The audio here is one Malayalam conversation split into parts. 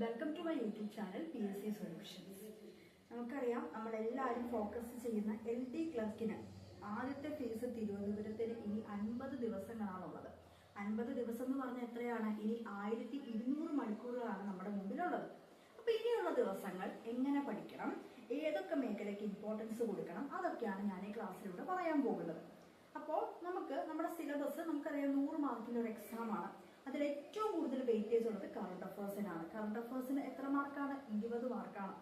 Welcome to my YouTube channel PSC solutions. നമുക്കറിയാം, നമ്മളെല്ലാവരും ഫോക്കസ് ചെയ്യുന്ന LD ക്ലർക്കിന് ആദ്യത്തെ ഫേസ് തിരുവനന്തപുരത്തിന് ഇനി 50 ദിവസങ്ങളാണുള്ളത്. 50 ദിവസം എന്ന് പറഞ്ഞാൽ എത്രയാണ്? ഇനി 1200 മണിക്കൂറുകളാണ് നമ്മുടെ മുമ്പിലുള്ളത്. അപ്പോൾ ഇനിയുള്ള ദിവസങ്ങൾ എങ്ങനെ പഠിക്കണം, ഏതൊക്കെ മേഖലയ്ക്ക് ഇമ്പോർട്ടൻസ് കൊടുക്കണം, അതൊക്കെയാണ് ഞാൻ ഈ ക്ലാസ്സിലൂടെ പറയാൻ പോകുന്നത്. അപ്പോൾ നമ്മുടെ സിലബസ് നമുക്കറിയാം 100 മാർക്കിൻ്റെ ഒരു എക്സാമാണ്. അതിൽ ഏറ്റവും കൂടുതൽ വെയിറ്റേജ് ഉള്ളത് കറണ്ട് അഫേഴ്സിനാണ്. കറണ്ട് അഫേഴ്സിന് എത്ര മാർക്കാണ്? 20 മാർക്കാണ്.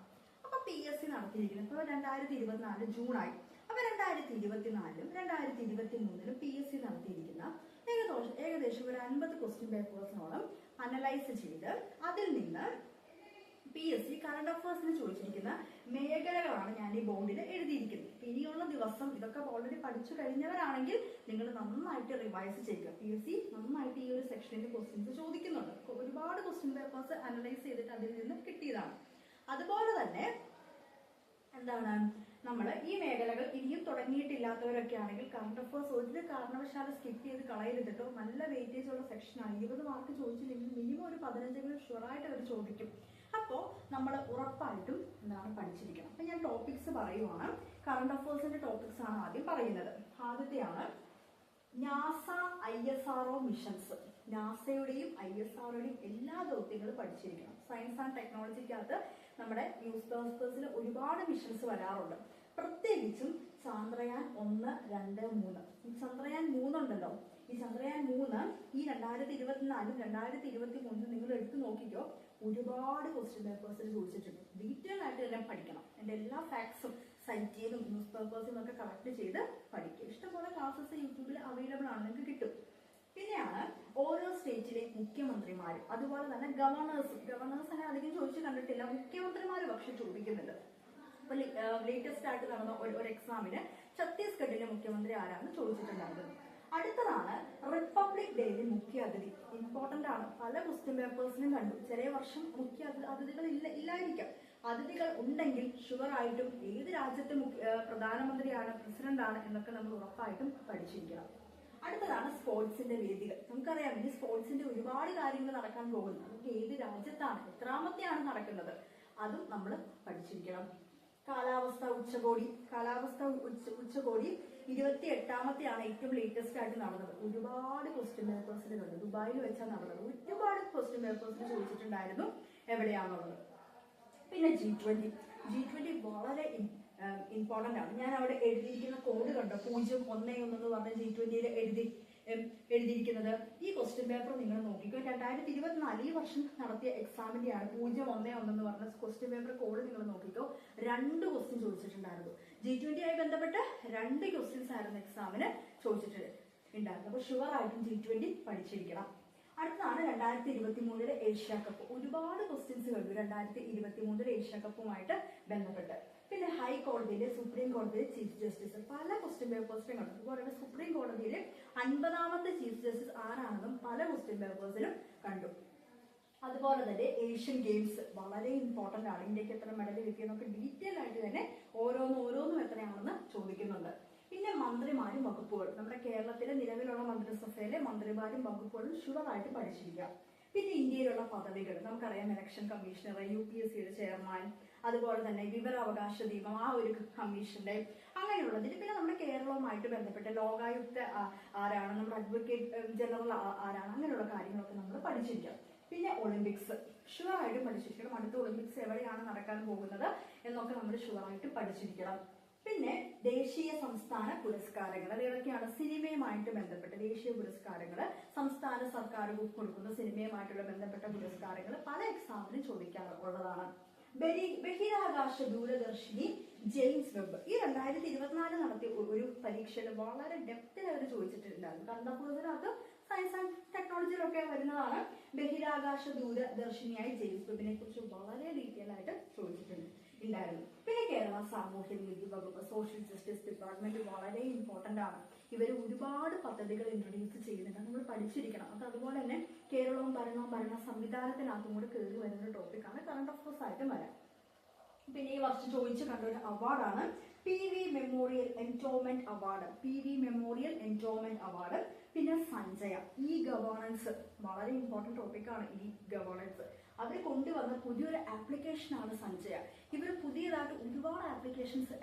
അപ്പോൾ PSC നടത്തിയിരിക്കുന്നത് ഇപ്പോൾ 2024 ജൂണായി. അപ്പോൾ 2024ലും 2023ലും PSC നടത്തിയിരിക്കുന്ന ഏകദേശം ഒരു 50 ക്വസ്റ്റ്യൻ പേപ്പേഴ്സിനോളം അനലൈസ് ചെയ്ത് അതിൽ നിന്ന് PSC കറണ്ട് അഫേഴ്സിന് ചോദിച്ചിരിക്കുന്ന മേഖലകളാണ് ഞാൻ ഈ ബോർഡിൽ എഴുതിയിരിക്കുന്നത്. ഇനിയുള്ള ദിവസം ഇതൊക്കെ ഓൾറെഡി പഠിച്ചു കഴിഞ്ഞവരാണെങ്കിൽ നിങ്ങൾ നന്നായിട്ട് റിവൈസ് ചെയ്യുക. PSC നന്നായിട്ട് ഈ ഒരു സെക്ഷനിൽ ക്വസ്റ്റ്യൻസ് ചോദിക്കുന്നുണ്ട്. ഒരുപാട് ക്വസ്റ്റ്യൻ പേപ്പേഴ്സ് അനലൈസ് ചെയ്തിട്ട് അതിൽ നിന്ന് കിട്ടിയതാണ്. അതുപോലെ തന്നെ നമ്മൾ ഈ മേഖലകൾ ഇനിയും തുടങ്ങിയിട്ടില്ലാത്തവരൊക്കെ ആണെങ്കിൽ കറണ്ട് അഫേഴ്സ് ഒരു കാരണവശാലും സ്കിപ്പ് ചെയ്ത് കളയരുതിട്ടോ. നല്ല വെയിറ്റേജ് ഉള്ള സെക്ഷനാണ്. 20 മാർക്ക് ചോദിച്ചില്ലെങ്കിൽ മിനിമം ഒരു 15 ഷുവറായിട്ട് അവർ ചോദിക്കും. അപ്പോൾ നമ്മൾ ഉറപ്പായിട്ടും പഠിച്ചിരിക്കണം. അപ്പം ഞാൻ ടോപ്പിക്സ് പറയുവാണ്. കറണ്ട് അഫേഴ്സിന്റെ ടോപ്പിക്സ് ആണ് ആദ്യം പറയുന്നത്. ആദ്യത്തെയാണ് നാസ ISRO മിഷൻസ്. നാസയുടെയും ISROയുടെയും എല്ലാ ദൗത്യങ്ങളും പഠിച്ചിരിക്കണം. സയൻസ് ആൻഡ് ടെക്നോളജിക്കകത്ത് നമ്മുടെ ന്യൂസ് പേപ്പേഴ്സിൽ ഒരുപാട് മിഷൻസ് വരാറുണ്ട്. പ്രത്യേകിച്ചും ചന്ദ്രയാൻ 1, 2, 3. ഈ ചന്ദ്രയാൻ 3 ഉണ്ടല്ലോ, ഈ ചന്ദ്രയാൻ 3 ഈ 2024 2023 നിങ്ങൾ എടുത്തു നോക്കിക്കോ. ഒരുപാട് ക്വസ്റ്റ്യൻ പേപ്പേഴ്സിൽ ചോദിച്ചിട്ടുണ്ട്. ഡീറ്റെയിൽ ആയിട്ട് എല്ലാം പഠിക്കണം. എൻ്റെ എല്ലാ ഫാക്ട്സും സൈറ്റ് ചെയ്തും ന്യൂസ് പേപ്പേഴ്സും ഒക്കെ കളക്ട് ചെയ്ത് പഠിക്കുക. ഇഷ്ടംപോലെ ക്ലാസ്സസ് യൂട്യൂബിൽ അവൈലബിൾ ആണ്, നിങ്ങൾക്ക് കിട്ടും. പിന്നെയാണ് ഓരോ സ്റ്റേറ്റിലെ മുഖ്യമന്ത്രിമാരും അതുപോലെ തന്നെ ഗവർണേഴ്സ് അങ്ങനെ അധികം ചോദിച്ചു കണ്ടിട്ടില്ല. മുഖ്യമന്ത്രിമാർ പക്ഷെ ചോദിക്കുന്നുണ്ട്. അപ്പൊ ലേറ്റസ്റ്റ് ആയിട്ട് നടന്ന ഒരു എക്സാമിന് ഛത്തീസ്ഗഡിലെ മുഖ്യമന്ത്രി ആരാണെന്ന് ചോദിച്ചിട്ടുണ്ടായിരുന്നു. അടുത്തതാണ് റിപ്പബ്ലിക് ഡേയിലെ മുഖ്യ അതിഥി. ഇമ്പോർട്ടന്റ് ആണ്. പല ക്വസ്റ്റ്യൻ പേപ്പേഴ്സിനും കണ്ടു. ചില വർഷം മുഖ്യ അതിഥികൾ ഇല്ലായിരിക്കാം. അതിഥികൾ ഉണ്ടെങ്കിൽ ഷുവർ ആയിട്ടും ഏത് രാജ്യത്തെ പ്രധാനമന്ത്രിയാണ്, പ്രസിഡന്റ് ആണ് എന്നൊക്കെ നമ്മൾ ഉറപ്പായിട്ടും പഠിച്ചിരിക്കണം. അടുത്തതാണ് സ്പോർട്സിന്റെ വേദികൾ. നമുക്കറിയാം ഇനി സ്പോർട്സിന്റെ ഒരുപാട് കാര്യങ്ങൾ നടക്കാൻ പോകുന്നു. നമുക്ക് ഏത് രാജ്യത്താണ്, എത്രാമത്തെയാണ് നടക്കുന്നത്, അതും നമ്മൾ പഠിച്ചിരിക്കണം. കാലാവസ്ഥ ഉച്ചകോടി 28ാമത്തെയാണ് ഏറ്റവും ലേറ്റസ്റ്റ് ആയിട്ട് നടന്നത്. ഒരുപാട് ക്വസ്റ്റ്യൻ പേപ്പേഴ്സിൽ കണ്ടു. ദുബായിൽ വെച്ചാണ് നടന്നത്. ഒരുപാട് ക്വസ്റ്റ്യൻ പേപ്പേഴ്സിൽ ചോദിച്ചിട്ടുണ്ടായിരുന്നു എവിടെയാണുള്ളത്. പിന്നെ G20 വളരെ ഇമ്പോർട്ടന്റ് ആണ്. ഞാൻ അവിടെ എഴുതിയിരിക്കുന്ന കോഡ് കണ്ടോ, 011 എന്ന് പറഞ്ഞ G20യിൽ എഴുതിയിരിക്കുന്നത്. ഈ ക്വസ്റ്റ്യൻ പേപ്പർ നിങ്ങൾ നോക്കിക്കോ. 2024 ഈ വർഷം നടത്തിയ എക്സാമിന്റെയാണ്. 011 എന്ന് പറഞ്ഞ ക്വസ്റ്റ്യൻ പേപ്പർ കോഡ് നിങ്ങൾ നോക്കിക്കോ. 2 ക്വസ്റ്റ്യൻ ചോദിച്ചിട്ടുണ്ടായിരുന്നു. G20 ആയി ബന്ധപ്പെട്ട് 2 ക്വസ്റ്റ്യൻസ് ആയിരുന്നു എക്സാമിന് ചോദിച്ചിട്ടുണ്ടായിരുന്നു. അപ്പൊ ഷുവർ ആയിട്ടും G20 പഠിച്ചിരിക്കണം. അടുത്താണ് 2023 ഏഷ്യ കപ്പ്. ഒരുപാട് ക്വസ്റ്റ്യൻസ് കണ്ടു 2023 ഏഷ്യ കപ്പുമായിട്ട് ബന്ധപ്പെട്ട്. പിന്നെ ഹൈക്കോടതിയിലെ സുപ്രീം കോടതിയിലെ ചീഫ് ജസ്റ്റിസ് പല ക്വസ്റ്റ്യൻ പേപ്പേഴ്സിലും കണ്ടു. അതുപോലെ തന്നെ സുപ്രീം കോടതിയിലെ 50ാമത്തെ ചീഫ് ജസ്റ്റിസ് ആരാണെന്നും പല ക്വസ്റ്റ്യൻ പേപ്പേഴ്സിലും കണ്ടു. അതുപോലെ തന്നെ ഏഷ്യൻ ഗെയിംസ് വളരെ ഇമ്പോർട്ടന്റ് ആണ്. ഇന്ത്യക്ക് എത്ര മെഡൽ കിട്ടിയെന്നൊക്കെ ഡീറ്റെയിൽ ആയിട്ട് തന്നെ ഓരോന്നും എത്രയാണെന്ന് ചോദിക്കുന്നുണ്ട്. പിന്നെ മന്ത്രിമാരും വകുപ്പുകൾ. നമ്മുടെ കേരളത്തിലെ നിലവിലുള്ള മന്ത്രിസഭയിലെ മന്ത്രിമാരും വകുപ്പുകളും ഷുവറായിട്ട് പഠിച്ചിരിക്കുക. പിന്നെ ഇന്ത്യയിലുള്ള പദവികൾ നമുക്കറിയാം. ഇലക്ഷൻ കമ്മീഷണർ, UPSCയുടെ ചെയർമാൻ, അതുപോലെ തന്നെ വിവരാവകാശ നിയമം ആ ഒരു കമ്മീഷന്റെ അങ്ങനെയുള്ളതിൽ. പിന്നെ നമ്മുടെ കേരളവുമായിട്ട് ബന്ധപ്പെട്ട ലോകായുക്ത ആരാണ്, നമ്മുടെ അഡ്വക്കേറ്റ് ജനറൽ ആരാണ്, അങ്ങനെയുള്ള കാര്യങ്ങളൊക്കെ നമ്മൾ പഠിച്ചിരിക്കണം. പിന്നെ ഒളിമ്പിക്സ് ഷുവറായിട്ടും പഠിച്ചിരിക്കണം. അടുത്ത ഒളിമ്പിക്സ് എവിടെയാണ് നടക്കാൻ പോകുന്നത് എന്നൊക്കെ നമ്മൾ ഷുവറായിട്ട് പഠിച്ചിരിക്കണം. പിന്നെ ദേശീയ സംസ്ഥാന പുരസ്കാരങ്ങൾ. അത് ഏതൊക്കെയാണ്? സിനിമയുമായിട്ട് ബന്ധപ്പെട്ട ദേശീയ പുരസ്കാരങ്ങൾ, സംസ്ഥാന സർക്കാർ കൊടുക്കുന്ന സിനിമയുമായിട്ടുള്ള ബന്ധപ്പെട്ട പുരസ്കാരങ്ങൾ പല എക്സാമിനും ചോദിക്കാറുള്ളതാണ്. ബഹിരാകാശ ദൂരദർശിനി ജെയിംസ് വെബ്. ഈ 2024 നടത്തിയ ഒരു പരീക്ഷയിൽ വളരെ ഡെപ്തിൽ അവർ ചോദിച്ചിട്ടുണ്ടായിരുന്നു. കറണ്ട് അഫേഴ്സിനകത്ത് സയൻസ് ആൻഡ് ടെക്നോളജിയിലൊക്കെ വരുന്നതാണ്. ബഹിരാകാശ ദൂരദർശിനിയായി ജെയിംസ് വെബിനെ കുറിച്ച് വളരെ ഡീറ്റെയിൽ ആയിട്ട് ചോദിച്ചിട്ടുണ്ടായിരുന്നു. പിന്നെ കേരള സാമൂഹ്യ നീതി വകുപ്പ്, സോഷ്യൽ ജസ്റ്റിസ് ഡിപ്പാർട്ട്മെന്റ് വളരെ ഇമ്പോർട്ടന്റ് ആണ്. ഇവർ ഒരുപാട് പദ്ധതികൾ ഇൻട്രൊഡ്യൂസ് ചെയ്യുന്നുണ്ട്. നമ്മൾ പഠിച്ചിരിക്കണം. അത് അതുപോലെ തന്നെ കേരളവും ഭരണ സംവിധാനത്തിനകത്തും കൂടെ കയറി വരുന്ന ടോപ്പിക്കാണ്. കറണ്ട് അഫേഴ്സ് ആയിട്ടും വരാം. പിന്നെ ഈ വർഷം ചോദിച്ചു കണ്ട ഒരു അവാർഡാണ് PV മെമ്മോറിയൽ എൻഡോമെന്റ് അവാർഡ്. പിന്നെ സഞ്ജയ, ഈ ഗവേണൻസ് വളരെ ഇമ്പോർട്ടന്റ് ടോപ്പിക്കാണ്. ഈ ഗവേണൻസ് അവർ കൊണ്ടുവന്ന പുതിയൊരു ആപ്ലിക്കേഷനാണ് സഞ്ജയ. ഇവർ പുതിയതായിട്ട് ഒരുപാട് ആപ്ലിക്കേഷൻസ്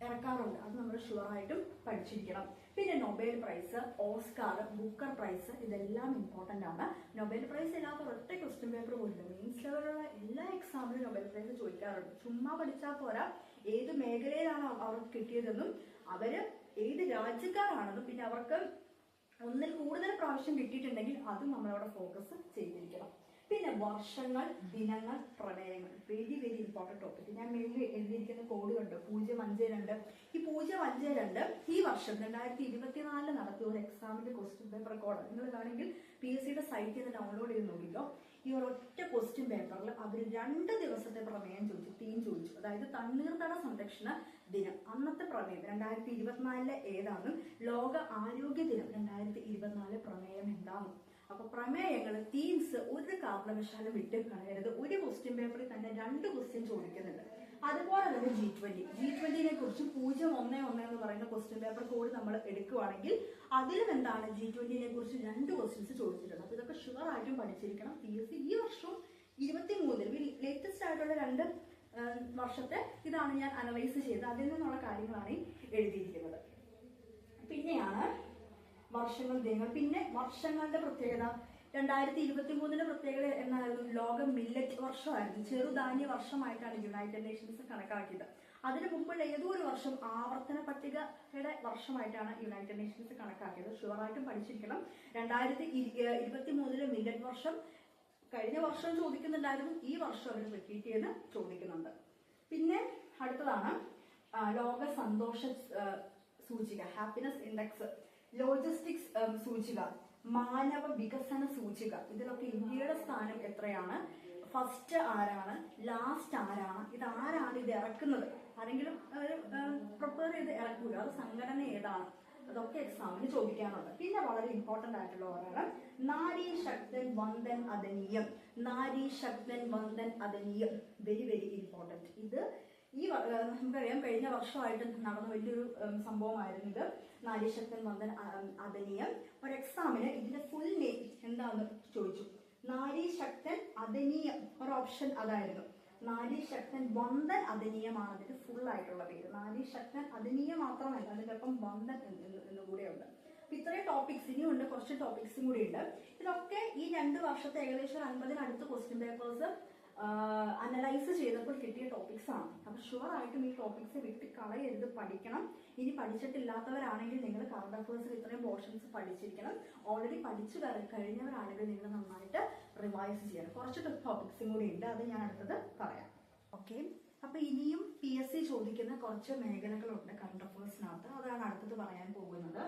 ഇറക്കാറുണ്ട്. അത് നമ്മൾ ഷുവറായിട്ടും പഠിച്ചിരിക്കണം. പിന്നെ Nobel prize, Oscar, Booker prize, ഇതെല്ലാം ഇമ്പോർട്ടൻ്റ് ആണ്. നൊബേൽ പ്രൈസ് ഇല്ലാത്ത ഒരൊറ്റ ക്വസ്റ്റ്യൻ പേപ്പർ പോലും മീൻസ് ലെവലുള്ള എല്ലാ എക്സാമിലും നൊബേൽ പ്രൈസ് ചോദിക്കാറുണ്ട്. ചുമ്മാ പഠിച്ചാൽ പോരാ, ഏത് മേഖലയിലാണ് അവർക്ക് കിട്ടിയതെന്നും അവര് ഏത് രാജ്യക്കാരാണെന്നും പിന്നെ അവർക്ക് ഒന്നിൽ കൂടുതൽ പ്രാവശ്യം കിട്ടിയിട്ടുണ്ടെങ്കിൽ അതും നമ്മളവിടെ ഫോക്കസ് ചെയ്തിരിക്കണം. പിന്നെ വർഷങ്ങൾ, ദിനങ്ങൾ, പ്രമേയങ്ങൾ, വെരി വെരി ഇമ്പോർട്ടൻറ്റ് ടോപ്പിക്. ഞാൻ മെയിൻലി എഴുതിയിരിക്കുന്ന കോഡ് കണ്ടു 052. ഈ 052 ഈ വർഷം 2024 നടത്തിയ ഒരു എക്സാമിന്റെ ക്വസ്റ്റ്യൻ പേപ്പർ കോഡ്. നിങ്ങൾ വേണമെങ്കിൽ PSCയുടെ സൈറ്റിൽ നിന്ന് ഡൗൺലോഡ് ചെയ്ത് നോക്കിക്കോ. ഈ ഒരൊറ്റ ക്വസ്റ്റ്യൻ പേപ്പറിൽ അവർ 2 ദിവസത്തെ പ്രമേയം ചോദിച്ചു, തീം ചോദിച്ചു. അതായത് തണ്ണീർത്തട സംരക്ഷണ ദിനം, അന്നത്തെ പ്രമേയം 2024 ഏതാണെന്നും ലോക ആരോഗ്യ ദിനം 2024 പ്രമേയം എന്താണെന്നും. അപ്പൊ പ്രമേയങ്ങൾ, തീംസ് ഒരു കാരണവശാലും വിട്ട് കളയരുത്. ഒരു ക്വസ്റ്റ്യൻ പേപ്പറിൽ തന്നെ 2 ക്വസ്റ്റ്യൻ ചോദിക്കുന്നുണ്ട്. അതുപോലെ തന്നെ G20നെ കുറിച്ച് 011 എന്ന് പറയുന്ന ക്വസ്റ്റ്യൻ പേപ്പർ കോഡ് നമ്മൾ എടുക്കുകയാണെങ്കിൽ അതിലും എന്താണ് G20നെ കുറിച്ച് 2 ക്വസ്റ്റ്യൻസ് ചോദിച്ചിട്ടുണ്ട്. അപ്പൊ ഇതൊക്കെ ഷുവർ ആയിട്ടും പഠിച്ചിരിക്കണം. PSC ഈ വർഷം 23 ലേറ്റസ്റ്റ് ആയിട്ടുള്ള 2 വർഷത്തെ ഇതാണ് ഞാൻ അനലൈസ് ചെയ്തത്. അതിൽ നിന്നുള്ള കാര്യങ്ങളാണ് എഴുതിയിരിക്കുന്നത്. പിന്നെയാണ് വർഷങ്ങൾ, ദിനങ്ങൾ. പിന്നെ വർഷങ്ങളുടെ പ്രത്യേകത 2023 പ്രത്യേകത എന്നായിരുന്നു? ലോക മില്ലറ്റ് വർഷമായിരുന്നു. ചെറുധാന്യ വർഷമായിട്ടാണ് യുണൈറ്റഡ് നേഷൻസ് കണക്കാക്കിയത്. അതിനു മുമ്പുള്ള ഏതോ ഒരു വർഷം ആവർത്തന പട്ടികയുടെ വർഷമായിട്ടാണ് യുണൈറ്റഡ് നേഷൻസ് കണക്കാക്കിയത്. ഷുവറായിട്ടും പഠിച്ചിരിക്കണം. 2023 മില്ലറ്റ് വർഷം കഴിഞ്ഞ വർഷം ചോദിക്കുന്നുണ്ടായിരുന്നു, ഈ വർഷം അവർ റിപ്പീറ്റ് ചെയ്ത് ചോദിക്കുന്നുണ്ട്. പിന്നെ അടുത്തതാണ് ലോക സന്തോഷ സൂചിക, ഹാപ്പിനെസ് ഇൻഡെക്സ്, ലോജിസ്റ്റിക്സ് സൂചിക, മാനവ വികസന സൂചിക. ഇതിലൊക്കെ ഇന്ത്യയുടെ സ്ഥാനം എത്രയാണ്, ഫസ്റ്റ് ആരാണ്, ലാസ്റ്റ് ആരാണ്, ഇതാരാണ് ഇത് ഇറക്കുന്നത്, ആരെങ്കിലും പ്രിപ്പയർ ചെയ്ത് ഇറക്കുക, അത് സംഘടന ഏതാണ്, അതൊക്കെ എക്സാമിന് ചോദിക്കാറുണ്ട്. പിന്നെ വളരെ ഇമ്പോർട്ടന്റ് ആയിട്ടുള്ള ഒരാളാണ് നാരി ശക്തൻ വന്ദൻ അദനീയം. നാരി ശക്തൻ വന്ദൻ അദനീയം, വെരി വെരി ഇമ്പോർട്ടന്റ്. ഇത് ഈ നമുക്കറിയാം കഴിഞ്ഞ വർഷമായിട്ട് നടന്ന വലിയൊരു സംഭവമായിരുന്നു ഇത്, നാരീശക്തൻ വന്ദൻ അദനീയം. ഒരു എക്സാമിന് ഇതിന്റെ ഫുൾ നെയിം എന്താണെന്ന് ചോദിച്ചു. നാരീശക്തൻ അദനീയം ഒരു ഓപ്ഷൻ അതായിരുന്നു. നാരീശക്തൻ വന്ദൻ അദനീയമാണ് അതിന്റെ ഫുൾ ആയിട്ടുള്ള പേര്. നാരീശക്തൻ അദനീയം മാത്രമല്ല, അതിന്റെ ഒപ്പം വന്ദൻ എന്ന് കൂടെ ഉണ്ട്. അപ്പൊ ഇത്രയും ടോപ്പിക്സ് ഇനിയുണ്ട്, കുറച്ച് ടോപ്പിക്സും കൂടി ഉണ്ട്. ഇതൊക്കെ ഈ 2 വർഷത്തെ ഏകദേശം 50-അടുത്ത് ക്വസ്റ്റ്യൻ പേപ്പേഴ്സ് അനലൈസ് ചെയ്തപ്പോൾ കിട്ടിയ ടോപ്പിക്സ് ആണ്. അപ്പൊ ഷുവർ ആയിട്ടും ഈ ടോപ്പിക്സ് വിട്ട് കളയരുത്, പഠിക്കണം. ഇനി പഠിച്ചിട്ടില്ലാത്തവരാണെങ്കിൽ നിങ്ങൾ കറണ്ട് അഫയേഴ്സിൽ ഇത്രയും പോർഷൻസ് പഠിച്ചിരിക്കണം. ഓൾറെഡി പഠിച്ചു കഴിഞ്ഞവരാണെങ്കിൽ നിങ്ങൾ നന്നായിട്ട് റിവൈസ് ചെയ്യണം. കുറച്ച് ടോപ്പിക്സും കൂടി ഉണ്ട്, അത് ഞാൻ അടുത്തത് പറയാം. ഓക്കെ, അപ്പൊ ഇനിയും PSC ചോദിക്കുന്ന കുറച്ച് മേഖലകളുണ്ട് കറണ്ട് അഫയേഴ്സിനകത്ത്, അതാണ് അടുത്തത് പറയാൻ പോകുന്നത്.